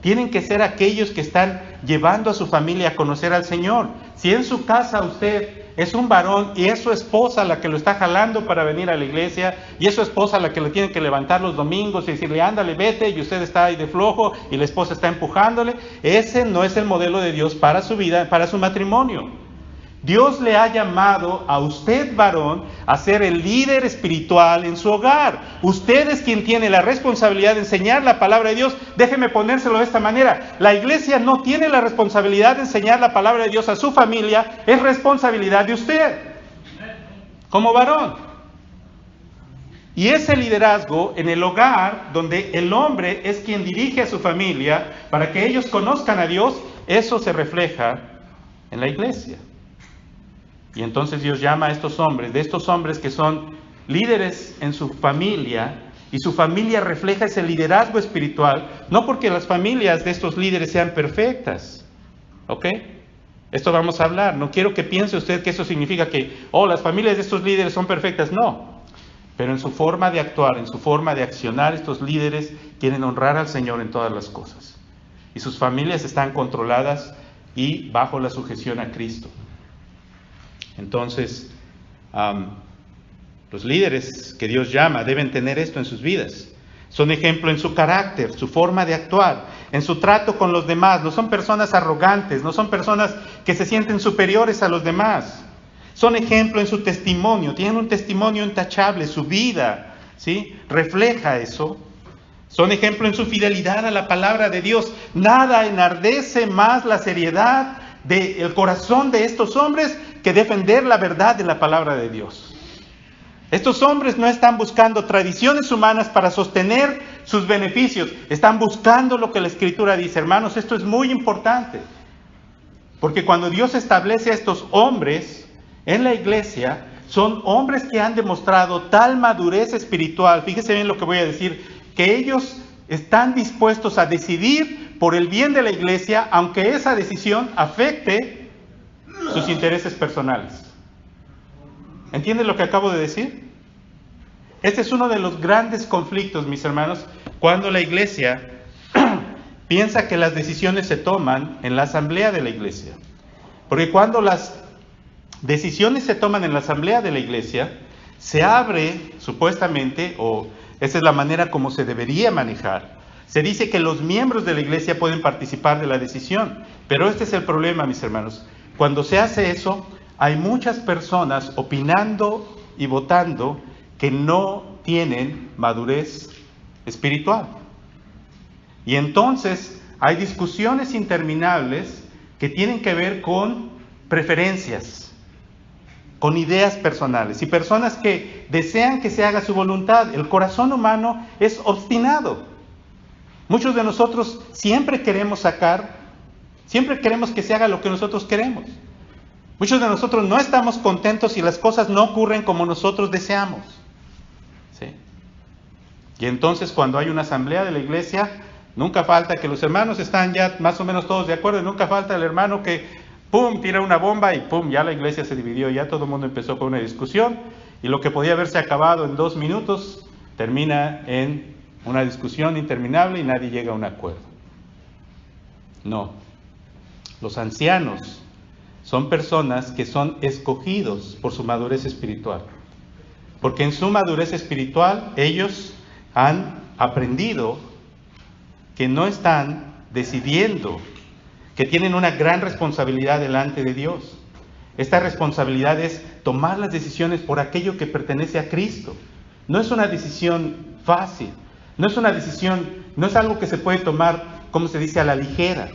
S1: Tienen que ser aquellos que están llevando a su familia a conocer al Señor. Si en su casa usted es un varón y es su esposa la que lo está jalando para venir a la iglesia, y es su esposa la que le tiene que levantar los domingos y decirle, ándale, vete, y usted está ahí de flojo y la esposa está empujándole, ese no es el modelo de Dios para su vida, para su matrimonio. Dios le ha llamado a usted, varón, a ser el líder espiritual en su hogar. Usted es quien tiene la responsabilidad de enseñar la palabra de Dios. Déjeme ponérselo de esta manera. La iglesia no tiene la responsabilidad de enseñar la palabra de Dios a su familia. Es responsabilidad de usted, como varón. Y ese liderazgo en el hogar, donde el hombre es quien dirige a su familia para que ellos conozcan a Dios, eso se refleja en la iglesia. Y entonces Dios llama a estos hombres, de estos hombres que son líderes en su familia, y su familia refleja ese liderazgo espiritual, no porque las familias de estos líderes sean perfectas, ¿ok? Esto vamos a hablar. No quiero que piense usted que eso significa que, las familias de estos líderes son perfectas, no. Pero en su forma de actuar, en su forma de accionar, estos líderes quieren honrar al Señor en todas las cosas. Y sus familias están controladas y bajo la sujeción a Cristo. Entonces, los líderes que Dios llama deben tener esto en sus vidas. Son ejemplo en su carácter, su forma de actuar, en su trato con los demás. No son personas arrogantes, no son personas que se sienten superiores a los demás. Son ejemplo en su testimonio, tienen un testimonio intachable, su vida, ¿sí?, refleja eso. Son ejemplo en su fidelidad a la palabra de Dios. Nada enardece más la seriedad del corazón de estos hombres que defender la verdad de la palabra de Dios. Estos hombres no están buscando tradiciones humanas para sostener sus beneficios. Están buscando lo que la Escritura dice. Hermanos, esto es muy importante. Porque cuando Dios establece a estos hombres en la iglesia, son hombres que han demostrado tal madurez espiritual. Fíjese bien lo que voy a decir, que ellos están dispuestos a decidir por el bien de la iglesia, aunque esa decisión afecte sus intereses personales. ¿Entienden lo que acabo de decir? Este es uno de los grandes conflictos, mis hermanos, cuando la iglesia piensa que las decisiones se toman en la asamblea de la iglesia. Porque cuando las decisiones se toman en la asamblea de la iglesia, se abre, supuestamente, o esa es la manera como se debería manejar. Se dice que los miembros de la iglesia pueden participar de la decisión, pero este es el problema, mis hermanos. Cuando se hace eso, hay muchas personas opinando y votando que no tienen madurez espiritual. Y entonces hay discusiones interminables que tienen que ver con preferencias, con ideas personales y personas que desean que se haga su voluntad. El corazón humano es obstinado. Muchos de nosotros siempre queremos que se haga lo que nosotros queremos. Muchos de nosotros no estamos contentos si las cosas no ocurren como nosotros deseamos. ¿Sí? Y entonces cuando hay una asamblea de la iglesia, nunca falta que los hermanos están ya más o menos todos de acuerdo, y nunca falta el hermano que ¡pum!, tira una bomba y ¡pum!, ya la iglesia se dividió, ya todo el mundo empezó con una discusión, y lo que podía haberse acabado en 2 minutos termina en una discusión interminable y nadie llega a un acuerdo. No, los ancianos son personas que son escogidos por su madurez espiritual, porque en su madurez espiritual ellos han aprendido que no están decidiendo, que tienen una gran responsabilidad delante de Dios. Esta responsabilidad es tomar las decisiones por aquello que pertenece a Cristo. No es una decisión fácil, no es algo que se puede tomar, como se dice, a la ligera.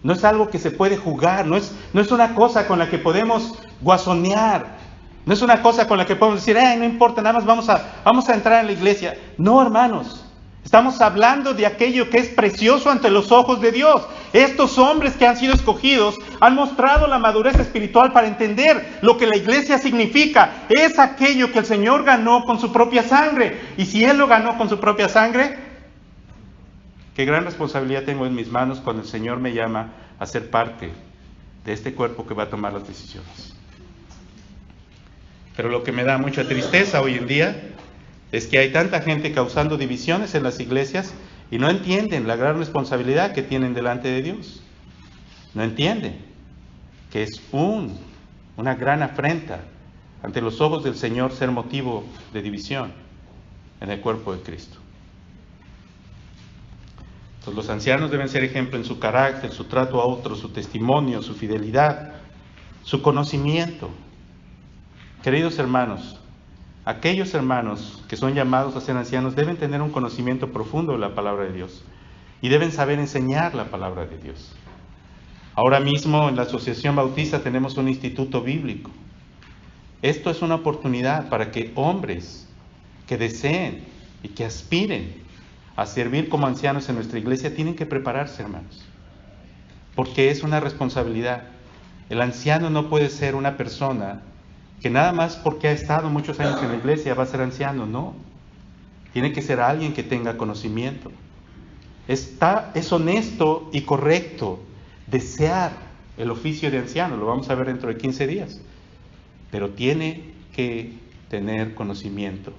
S1: No es algo que se puede jugar, no es una cosa con la que podemos guasonear, no es una cosa con la que podemos decir, no importa, nada más vamos a entrar en la iglesia. No, hermanos, estamos hablando de aquello que es precioso ante los ojos de Dios. Estos hombres que han sido escogidos han mostrado la madurez espiritual para entender lo que la iglesia significa. Es aquello que el Señor ganó con su propia sangre. Y si Él lo ganó con su propia sangre, qué gran responsabilidad tengo en mis manos cuando el Señor me llama a ser parte de este cuerpo que va a tomar las decisiones. Pero lo que me da mucha tristeza hoy en día es que hay tanta gente causando divisiones en las iglesias y no entienden la gran responsabilidad que tienen delante de Dios. No entienden que es una gran afrenta ante los ojos del Señor ser motivo de división en el cuerpo de Cristo. Entonces, los ancianos deben ser ejemplo en su carácter, su trato a otros, su testimonio, su fidelidad, su conocimiento. Queridos hermanos, aquellos hermanos que son llamados a ser ancianos deben tener un conocimiento profundo de la palabra de Dios y deben saber enseñar la palabra de Dios. Ahora mismo en la Asociación Bautista tenemos un instituto bíblico. Esto es una oportunidad para que hombres que deseen y que aspiren a servir como ancianos en nuestra iglesia tienen que prepararse, hermanos, porque es una responsabilidad. El anciano no puede ser una persona que nada más porque ha estado muchos años en la iglesia va a ser anciano, no. Tiene que ser alguien que tenga conocimiento. Es honesto y correcto desear el oficio de anciano, lo vamos a ver dentro de 15 días, pero tiene que tener conocimiento,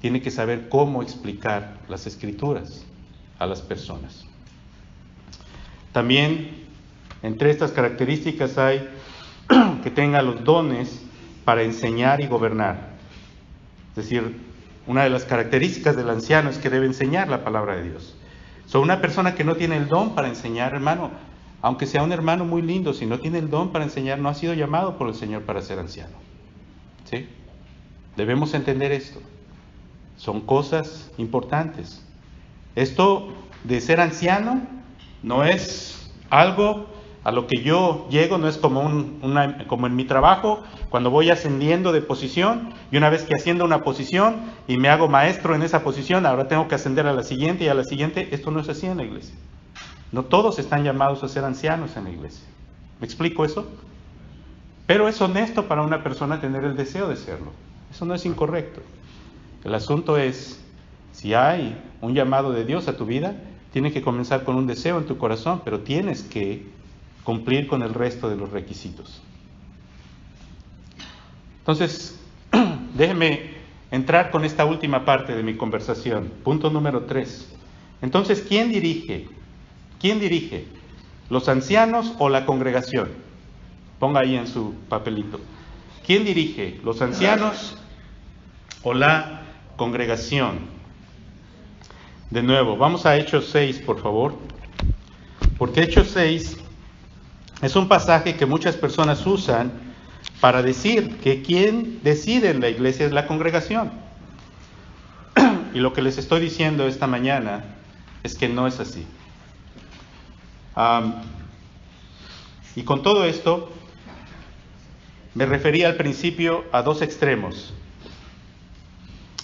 S1: tiene que saber cómo explicar las Escrituras a las personas. También entre estas características hay que tenga los dones para enseñar y gobernar. Es decir, una de las características del anciano es que debe enseñar la palabra de Dios. Una persona que no tiene el don para enseñar, hermano, aunque sea un hermano muy lindo, si no tiene el don para enseñar, no ha sido llamado por el Señor para ser anciano. ¿Sí? Debemos entender esto. Son cosas importantes. Esto de ser anciano no es algo a lo que yo llego, no es como en mi trabajo, cuando voy ascendiendo de posición, y una vez que asciendo a una posición y me hago maestro en esa posición, ahora tengo que ascender a la siguiente y a la siguiente. Esto no es así en la iglesia. No todos están llamados a ser ancianos en la iglesia. ¿Me explico eso? Pero es honesto para una persona tener el deseo de serlo. Eso no es incorrecto. El asunto es, si hay un llamado de Dios a tu vida, tiene que comenzar con un deseo en tu corazón, pero tienes que cumplir con el resto de los requisitos. Entonces, déjenme entrar con esta última parte de mi conversación. Punto número 3. Entonces, ¿quién dirige? ¿Quién dirige? ¿Los ancianos o la congregación? Ponga ahí en su papelito. ¿Quién dirige? ¿Los ancianos o la congregación? De nuevo, vamos a Hechos 6, por favor. Porque Hechos 6 es un pasaje que muchas personas usan para decir que quien decide en la iglesia es la congregación. Y lo que les estoy diciendo esta mañana es que no es así. Y con todo esto, me refería al principio a dos extremos.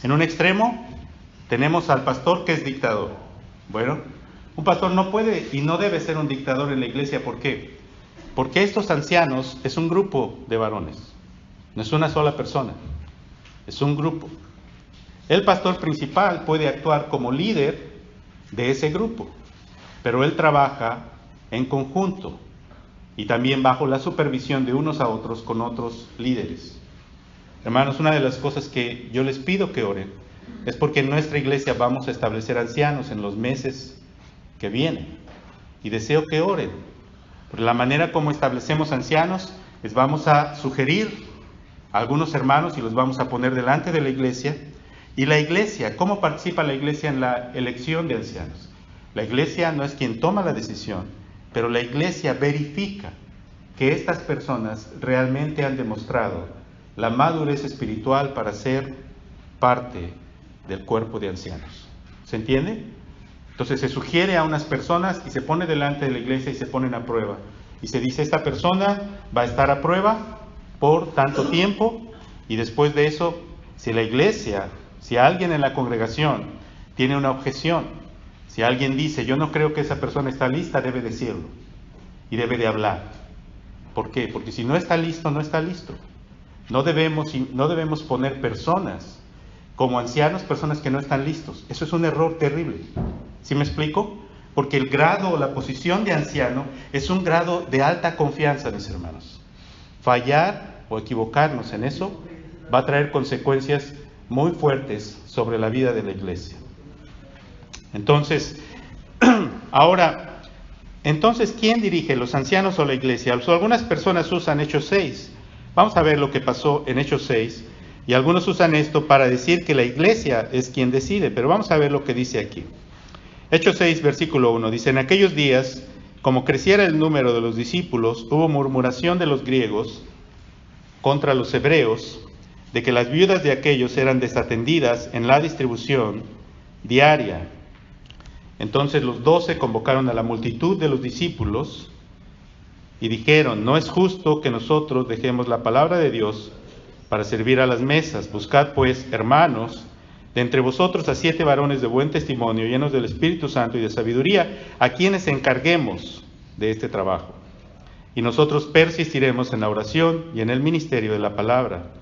S1: En un extremo tenemos al pastor que es dictador. Bueno, un pastor no puede y no debe ser un dictador en la iglesia. ¿Por qué? Porque estos ancianos es un grupo de varones. No es una sola persona. Es un grupo. El pastor principal puede actuar como líder de ese grupo, pero él trabaja en conjunto y también bajo la supervisión de unos a otros con otros líderes. Hermanos, una de las cosas que yo les pido que oren es porque en nuestra iglesia vamos a establecer ancianos en los meses que vienen. Y deseo que oren. Porque la manera como establecemos ancianos es vamos a sugerir a algunos hermanos y los vamos a poner delante de la iglesia. Y la iglesia, ¿cómo participa la iglesia en la elección de ancianos? La iglesia no es quien toma la decisión, pero la iglesia verifica que estas personas realmente han demostrado la madurez espiritual para ser parte del cuerpo de ancianos. ¿Se entiende? Entonces se sugiere a unas personas y se pone delante de la iglesia y se ponen a prueba. Y se dice, esta persona va a estar a prueba por tanto tiempo, y después de eso, si la iglesia, si alguien en la congregación tiene una objeción, si alguien dice, yo no creo que esa persona está lista, debe decirlo y debe de hablar. ¿Por qué? Porque si no está listo, no está listo. No debemos poner personas como ancianos, personas que no están listos. Eso es un error terrible. ¿Sí me explico? Porque el grado o la posición de anciano es un grado de alta confianza, mis hermanos. Fallar o equivocarnos en eso va a traer consecuencias muy fuertes sobre la vida de la iglesia. Entonces, ¿quién dirige, los ancianos o la iglesia? Algunas personas usan Hechos 6. Vamos a ver lo que pasó en Hechos 6. Y algunos usan esto para decir que la iglesia es quien decide, pero vamos a ver lo que dice aquí. Hechos 6, versículo 1, dice, en aquellos días, como creciera el número de los discípulos, hubo murmuración de los griegos contra los hebreos, de que las viudas de aquellos eran desatendidas en la distribución diaria. Entonces los 12 convocaron a la multitud de los discípulos y dijeron, no es justo que nosotros dejemos la palabra de Dios para servir a las mesas. Buscad pues, hermanos, de entre vosotros a 7 varones de buen testimonio, llenos del Espíritu Santo y de sabiduría, a quienes encarguemos de este trabajo. Y nosotros persistiremos en la oración y en el ministerio de la palabra.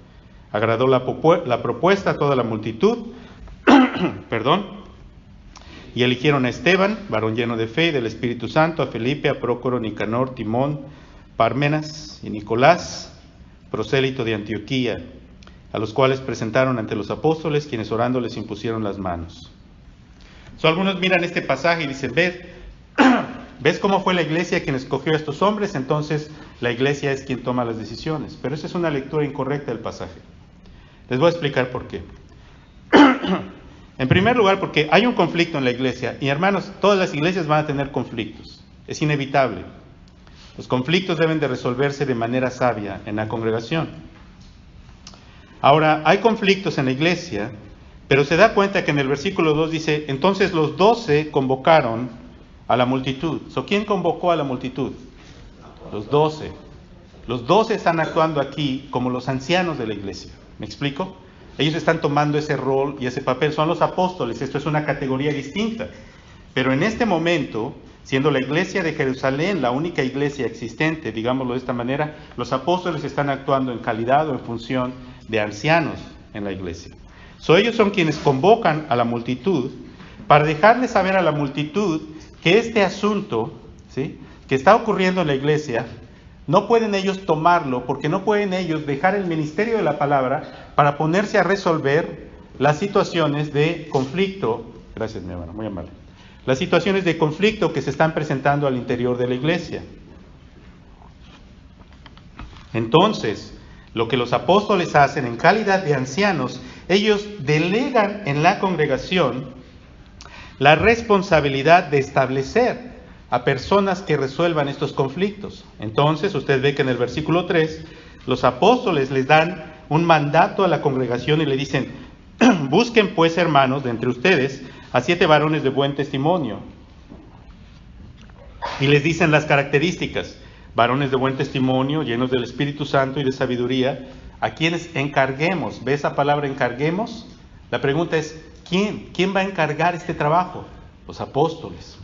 S1: Agradó la propuesta a toda la multitud, y eligieron a Esteban, varón lleno de fe y del Espíritu Santo, a Felipe, a Prócoro, Nicanor, Timón, Pármenas y Nicolás, prosélito de Antioquía, a los cuales presentaron ante los apóstoles, quienes orando les impusieron las manos. Algunos miran este pasaje y dicen, ¿ves cómo fue la iglesia quien escogió a estos hombres? Entonces la iglesia es quien toma las decisiones. Pero esa es una lectura incorrecta del pasaje. Les voy a explicar por qué. En primer lugar, porque hay un conflicto en la iglesia. Y hermanos, todas las iglesias van a tener conflictos. Es inevitable. Los conflictos deben de resolverse de manera sabia en la congregación. Ahora, hay conflictos en la iglesia, pero se da cuenta que en el versículo 2 dice, entonces los 12 convocaron a la multitud. ¿Quién convocó a la multitud? Los 12. Los 12 están actuando aquí como los ancianos de la iglesia. ¿Me explico? Ellos están tomando ese rol y ese papel. Son los apóstoles. Esto es una categoría distinta. Pero en este momento, siendo la iglesia de Jerusalén la única iglesia existente, digámoslo de esta manera, los apóstoles están actuando en calidad o en función de ancianos en la iglesia. Ellos son quienes convocan a la multitud para dejarles saber a la multitud que este asunto, ¿sí?, que está ocurriendo en la iglesia no pueden ellos tomarlo, porque no pueden ellos dejar el ministerio de la palabra para ponerse a resolver las situaciones de conflicto. Gracias, mi hermano, muy amable. Las situaciones de conflicto que se están presentando al interior de la iglesia. Entonces, lo que los apóstoles hacen en calidad de ancianos, ellos delegan en la congregación la responsabilidad de establecer a personas que resuelvan estos conflictos. Entonces, usted ve que en el versículo 3, los apóstoles les dan un mandato a la congregación y le dicen: busquen pues, hermanos, de entre ustedes a 7 varones de buen testimonio. Y les dicen las características: varones de buen testimonio, llenos del Espíritu Santo y de sabiduría, a quienes encarguemos. ¿Ve esa palabra encarguemos? La pregunta es, ¿quién va a encargar este trabajo? Los apóstoles.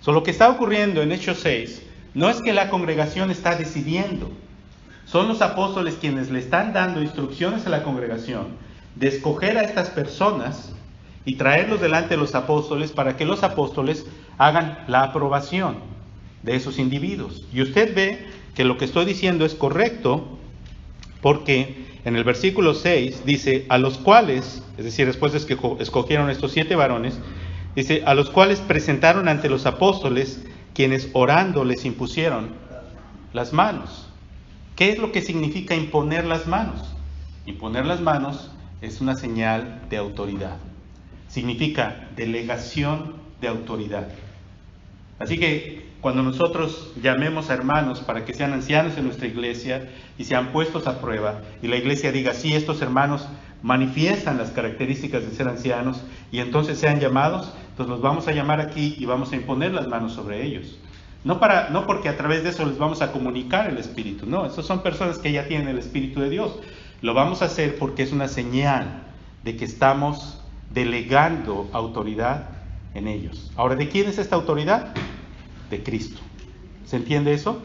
S1: Lo que está ocurriendo en Hechos 6 no es que la congregación está decidiendo. Son los apóstoles quienes le están dando instrucciones a la congregación de escoger a estas personas y traerlos delante de los apóstoles para que los apóstoles hagan la aprobación de esos individuos. Y usted ve que lo que estoy diciendo es correcto, porque en el versículo 6 dice: a los cuales, es decir, después de que escogieron estos 7 varones, dice: a los cuales presentaron ante los apóstoles, quienes orando les impusieron las manos. ¿Qué es lo que significa imponer las manos? Imponer las manos es una señal de autoridad. Significa delegación de autoridad. Así que cuando nosotros llamemos a hermanos para que sean ancianos en nuestra iglesia y sean puestos a prueba, y la iglesia diga: sí, estos hermanos manifiestan las características de ser ancianos, y entonces sean llamados, entonces los vamos a llamar aquí y vamos a imponer las manos sobre ellos. No porque a través de eso les vamos a comunicar el Espíritu, no, esas son personas que ya tienen el Espíritu de Dios. Lo vamos a hacer porque es una señal de que estamos delegando autoridad en ellos. Ahora, ¿de quién es esta autoridad? De Cristo. ¿Se entiende eso?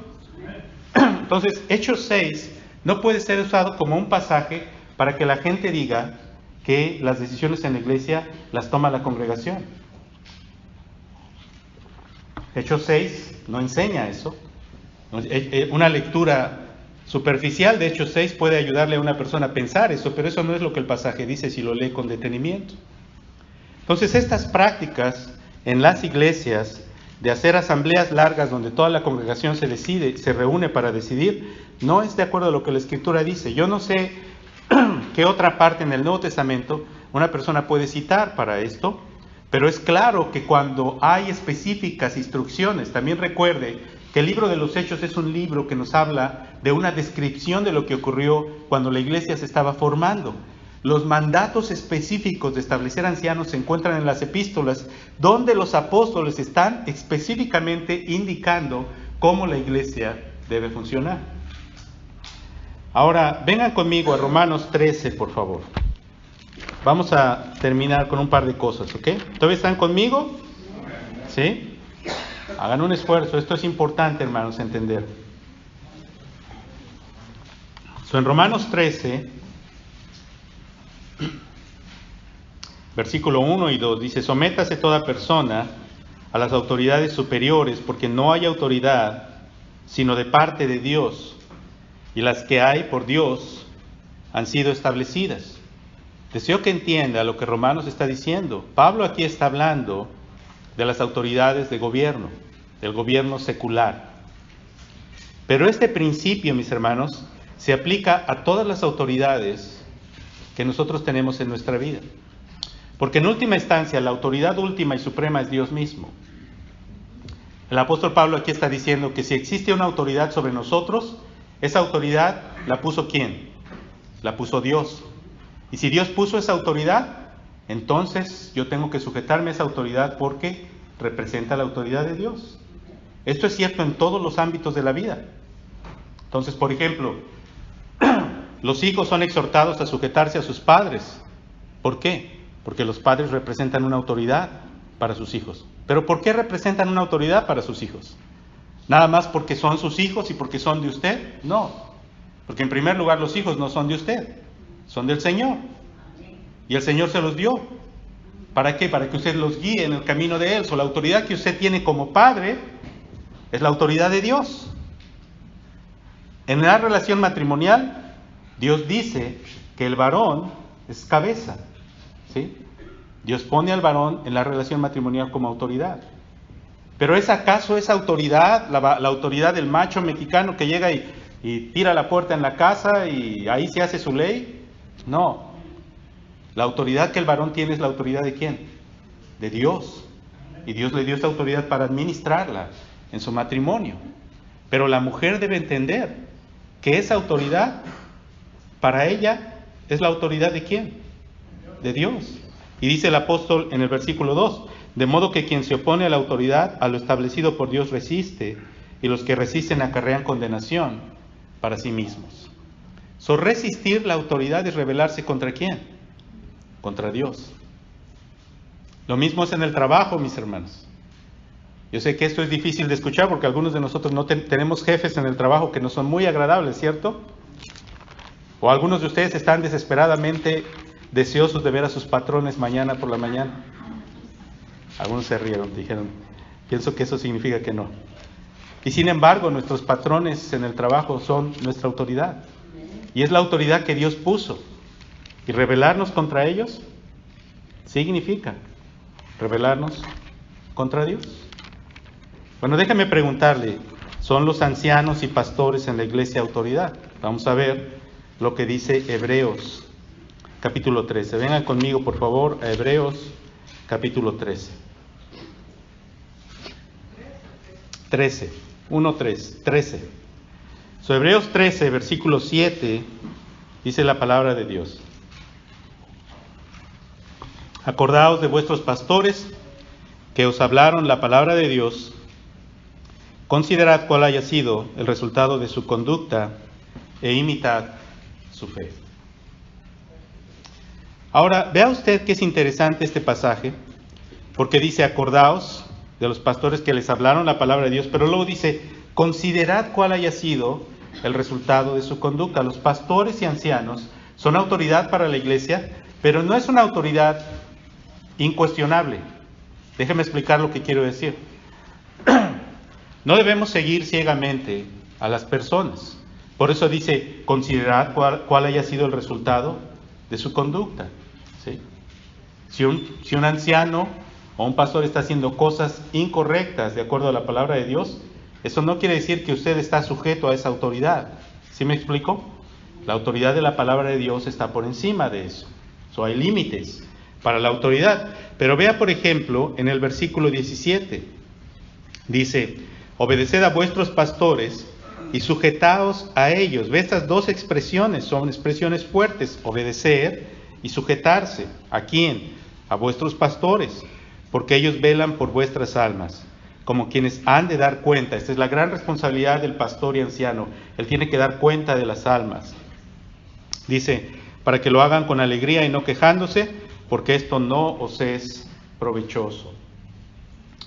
S1: Entonces, Hechos 6 no puede ser usado como un pasaje para que la gente diga que las decisiones en la iglesia las toma la congregación. Hechos 6 no enseña eso. Una lectura superficial de Hechos 6 puede ayudarle a una persona a pensar eso, pero eso no es lo que el pasaje dice si lo lee con detenimiento. Entonces, estas prácticas en las iglesias de hacer asambleas largas donde toda la congregación se reúne para decidir, no es de acuerdo a lo que la Escritura dice. Yo no sé qué otra parte en el Nuevo Testamento una persona puede citar para esto, pero es claro que cuando hay específicas instrucciones, también recuerde que el libro de los Hechos es un libro que nos habla de una descripción de lo que ocurrió cuando la iglesia se estaba formando. Los mandatos específicos de establecer ancianos se encuentran en las epístolas, donde los apóstoles están específicamente indicando cómo la iglesia debe funcionar. Ahora, vengan conmigo a Romanos 13, por favor. Vamos a terminar con un par de cosas, ¿ok? ¿Todavía están conmigo? ¿Sí? Hagan un esfuerzo, esto es importante, hermanos, entender. En Romanos 13, versículo 1 y 2, dice: sométase toda persona a las autoridades superiores, porque no hay autoridad sino de parte de Dios, y las que hay por Dios han sido establecidas. Deseo que entienda lo que Romanos está diciendo. Pablo aquí está hablando de las autoridades de gobierno, del gobierno secular. Pero este principio, mis hermanos, se aplica a todas las autoridades que nosotros tenemos en nuestra vida. Porque en última instancia, la autoridad última y suprema es Dios mismo. El apóstol Pablo aquí está diciendo que si existe una autoridad sobre nosotros, esa autoridad la puso ¿quién? La puso Dios. Y si Dios puso esa autoridad, entonces yo tengo que sujetarme a esa autoridad porque representa la autoridad de Dios. Esto es cierto en todos los ámbitos de la vida. Entonces, por ejemplo, los hijos son exhortados a sujetarse a sus padres. ¿Por qué? Porque los padres representan una autoridad para sus hijos. ¿Pero por qué representan una autoridad para sus hijos? ¿Nada más porque son sus hijos y porque son de usted? No. Porque en primer lugar los hijos no son de usted, son del Señor. Y el Señor se los dio. ¿Para qué? Para que usted los guíe en el camino de Él. La autoridad que usted tiene como padre es la autoridad de Dios. En la relación matrimonial, Dios dice que el varón es cabeza, ¿sí? Dios pone al varón en la relación matrimonial como autoridad. Pero ¿es acaso esa autoridad, la autoridad del macho mexicano que llega y tira la puerta en la casa y ahí se hace su ley? No. La autoridad que el varón tiene es la autoridad ¿de quién? De Dios. Y Dios le dio esta autoridad para administrarla en su matrimonio. Pero la mujer debe entender que esa autoridad, para ella, es la autoridad ¿de quién? De Dios. Y dice el apóstol en el versículo 2, de modo que quien se opone a la autoridad, a lo establecido por Dios resiste, y los que resisten acarrean condenación para sí mismos. Resistir la autoridad es rebelarse ¿contra quién? Contra Dios. Lo mismo es en el trabajo, mis hermanos. Yo sé que esto es difícil de escuchar porque algunos de nosotros no tenemos jefes en el trabajo que no son muy agradables, ¿cierto? O algunos de ustedes están desesperadamente deseosos de ver a sus patrones mañana por la mañana. Algunos se rieron, dijeron, pienso que eso significa que no. Y sin embargo, nuestros patrones en el trabajo son nuestra autoridad. Y es la autoridad que Dios puso. Y rebelarnos contra ellos significa rebelarnos contra Dios. Bueno, déjame preguntarle, ¿son los ancianos y pastores en la iglesia autoridad? Vamos a ver lo que dice Hebreos, capítulo 13. Vengan conmigo, por favor, a Hebreos, capítulo 13. 13. Hebreos 13, versículo 7, dice la palabra de Dios. Acordaos de vuestros pastores que os hablaron la palabra de Dios. Considerad cuál haya sido el resultado de su conducta e imitad su fe. Ahora, vea usted que es interesante este pasaje, porque dice, acordaos de los pastores que les hablaron la palabra de Dios, pero luego dice, considerad cuál haya sido el resultado de su conducta. Los pastores y ancianos son autoridad para la iglesia, pero no es una autoridad incuestionable. Déjeme explicar lo que quiero decir. No debemos seguir ciegamente a las personas. Por eso dice, considerad cuál haya sido el resultado de su conducta. ¿Sí? Si un anciano o un pastor está haciendo cosas incorrectas de acuerdo a la palabra de Dios, eso no quiere decir que usted está sujeto a esa autoridad. ¿Sí me explico? La autoridad de la palabra de Dios está por encima de eso. Hay límites para la autoridad. Pero vea, por ejemplo, en el versículo 17, dice, obedeced a vuestros pastores y sujetaos a ellos. Ve, estas dos expresiones son expresiones fuertes, obedecer y sujetarse. ¿A quién? A vuestros pastores, porque ellos velan por vuestras almas, como quienes han de dar cuenta. Esta es la gran responsabilidad del pastor y anciano. Él tiene que dar cuenta de las almas. Dice, para que lo hagan con alegría y no quejándose, porque esto no os es provechoso.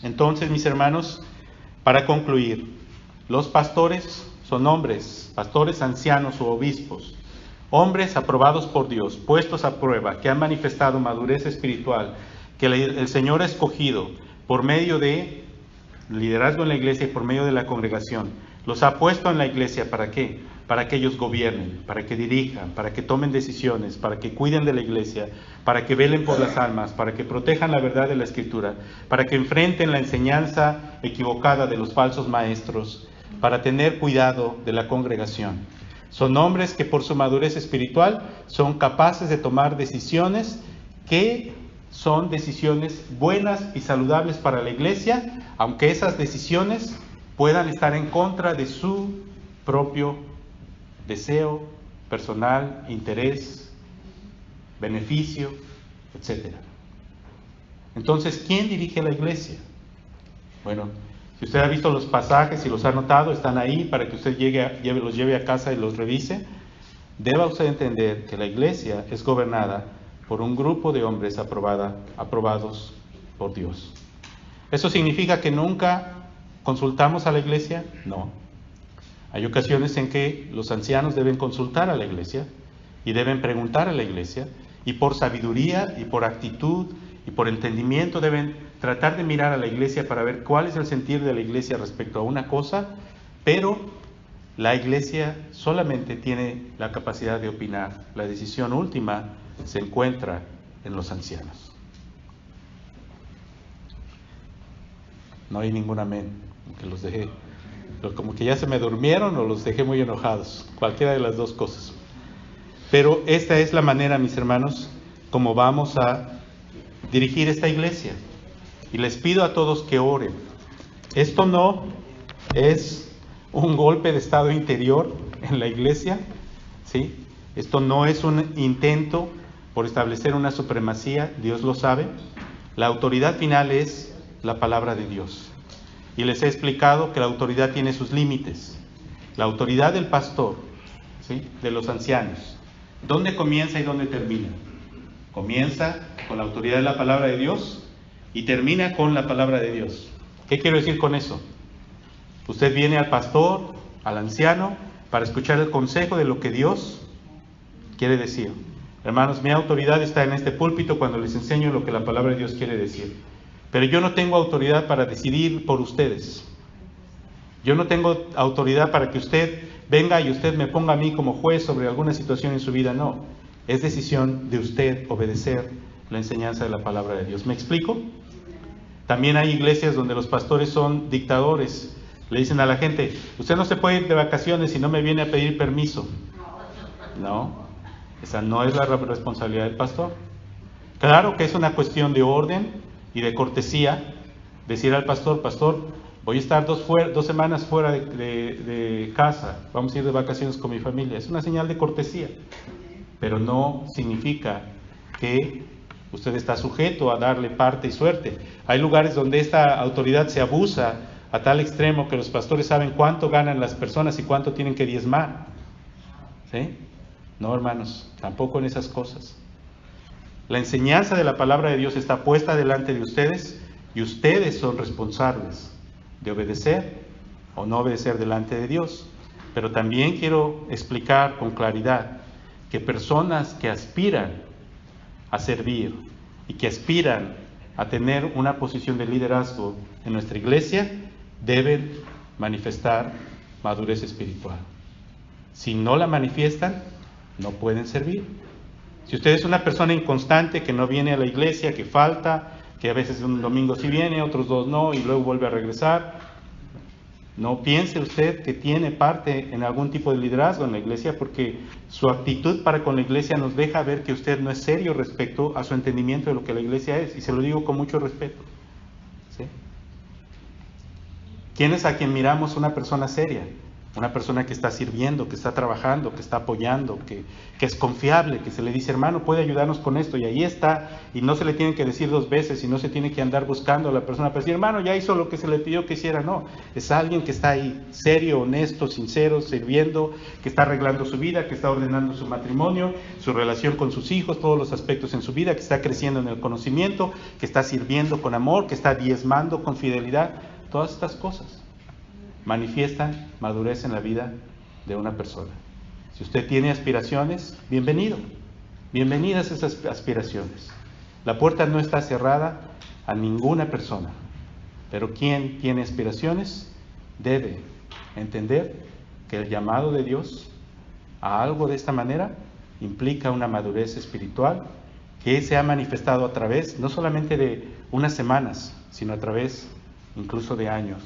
S1: Entonces, mis hermanos, para concluir, los pastores son hombres, pastores ancianos o obispos, hombres aprobados por Dios, puestos a prueba, que han manifestado madurez espiritual, que el Señor ha escogido por medio de liderazgo en la iglesia y por medio de la congregación. Los ha puesto en la iglesia, ¿para qué? Para que ellos gobiernen, para que dirijan, para que tomen decisiones, para que cuiden de la iglesia, para que velen por las almas, para que protejan la verdad de la Escritura, para que enfrenten la enseñanza equivocada de los falsos maestros, para tener cuidado de la congregación. Son hombres que por su madurez espiritual son capaces de tomar decisiones que son decisiones buenas y saludables para la iglesia, aunque esas decisiones puedan estar en contra de su propio deseo personal, interés, beneficio, etc. Entonces, ¿quién dirige la iglesia? Bueno, si usted ha visto los pasajes y los ha anotado, están ahí para que usted los lleve a casa y los revise. Deba usted entender que la iglesia es gobernada por un grupo de hombres aprobados por Dios. ¿Eso significa que nunca consultamos a la iglesia? No. Hay ocasiones en que los ancianos deben consultar a la iglesia y deben preguntar a la iglesia, y por sabiduría y por actitud y por entendimiento deben tratar de mirar a la iglesia para ver cuál es el sentir de la iglesia respecto a una cosa, pero La iglesia solamente tiene la capacidad de opinar. La decisión última se encuentra en los ancianos. No hay ningún amén, aunque los dejé. Pero como que ya se me durmieron o los dejé muy enojados. Cualquiera de las dos cosas. Pero esta es la manera, mis hermanos, como vamos a dirigir esta iglesia. Y les pido a todos que oren. Esto no es un golpe de estado interior en la iglesia, ¿sí? Esto no es un intento por establecer una supremacía, Dios lo sabe. La autoridad final es la palabra de Dios. Y les he explicado que la autoridad tiene sus límites. La autoridad del pastor, ¿sí?, de los ancianos, ¿dónde comienza y dónde termina? Comienza con la autoridad de la palabra de Dios y termina con la palabra de Dios. ¿Qué quiero decir con eso? Usted viene al pastor, al anciano, para escuchar el consejo de lo que Dios quiere decir. Hermanos, mi autoridad está en este púlpito cuando les enseño lo que la palabra de Dios quiere decir. Pero yo no tengo autoridad para decidir por ustedes. Yo no tengo autoridad para que usted venga y usted me ponga a mí como juez sobre alguna situación en su vida. No, es decisión de usted obedecer la enseñanza de la palabra de Dios. ¿Me explico? También hay iglesias donde los pastores son dictadores. Le dicen a la gente, usted no se puede ir de vacaciones si no me viene a pedir permiso. No, esa no es la responsabilidad del pastor. Claro que es una cuestión de orden y de cortesía decir al pastor, pastor, voy a estar 2 semanas fuera de casa, vamos a ir de vacaciones con mi familia. Es una señal de cortesía, pero no significa que usted está sujeto a darle parte y suerte. Hay lugares donde esta autoridad se abusa a tal extremo que los pastores saben cuánto ganan las personas y cuánto tienen que diezmar. ¿Sí? No, hermanos, tampoco en esas cosas. La enseñanza de la palabra de Dios está puesta delante de ustedes y ustedes son responsables de obedecer o no obedecer delante de Dios. Pero también quiero explicar con claridad que personas que aspiran a servir y que aspiran a tener una posición de liderazgo en nuestra iglesia deben manifestar madurez espiritual. Si no la manifiestan, no pueden servir. Si usted es una persona inconstante que no viene a la iglesia, que falta, que a veces un domingo sí viene, otros 2 no, y luego vuelve a regresar, no piense usted que tiene parte en algún tipo de liderazgo en la iglesia, porque su actitud para con la iglesia nos deja ver que usted no es serio respecto a su entendimiento de lo que la iglesia es, y se lo digo con mucho respeto. ¿Sí? ¿Quién es a quien miramos una persona seria? Una persona que está sirviendo, que está trabajando, que está apoyando, que es confiable, que se le dice, hermano, puede ayudarnos con esto, y ahí está, y no se le tiene que decir 2 veces, y no se tiene que andar buscando a la persona para decir, hermano, ya hizo lo que se le pidió que hiciera. No, es alguien que está ahí, serio, honesto, sincero, sirviendo, que está arreglando su vida, que está ordenando su matrimonio, su relación con sus hijos, todos los aspectos en su vida, que está creciendo en el conocimiento, que está sirviendo con amor, que está diezmando con fidelidad. Todas estas cosas manifiestan madurez en la vida de una persona. Si usted tiene aspiraciones, bienvenido, bienvenidas esas aspiraciones. La puerta no está cerrada a ninguna persona, pero quien tiene aspiraciones debe entender que el llamado de Dios a algo de esta manera implica una madurez espiritual que se ha manifestado a través no solamente de unas semanas, sino a través incluso de años.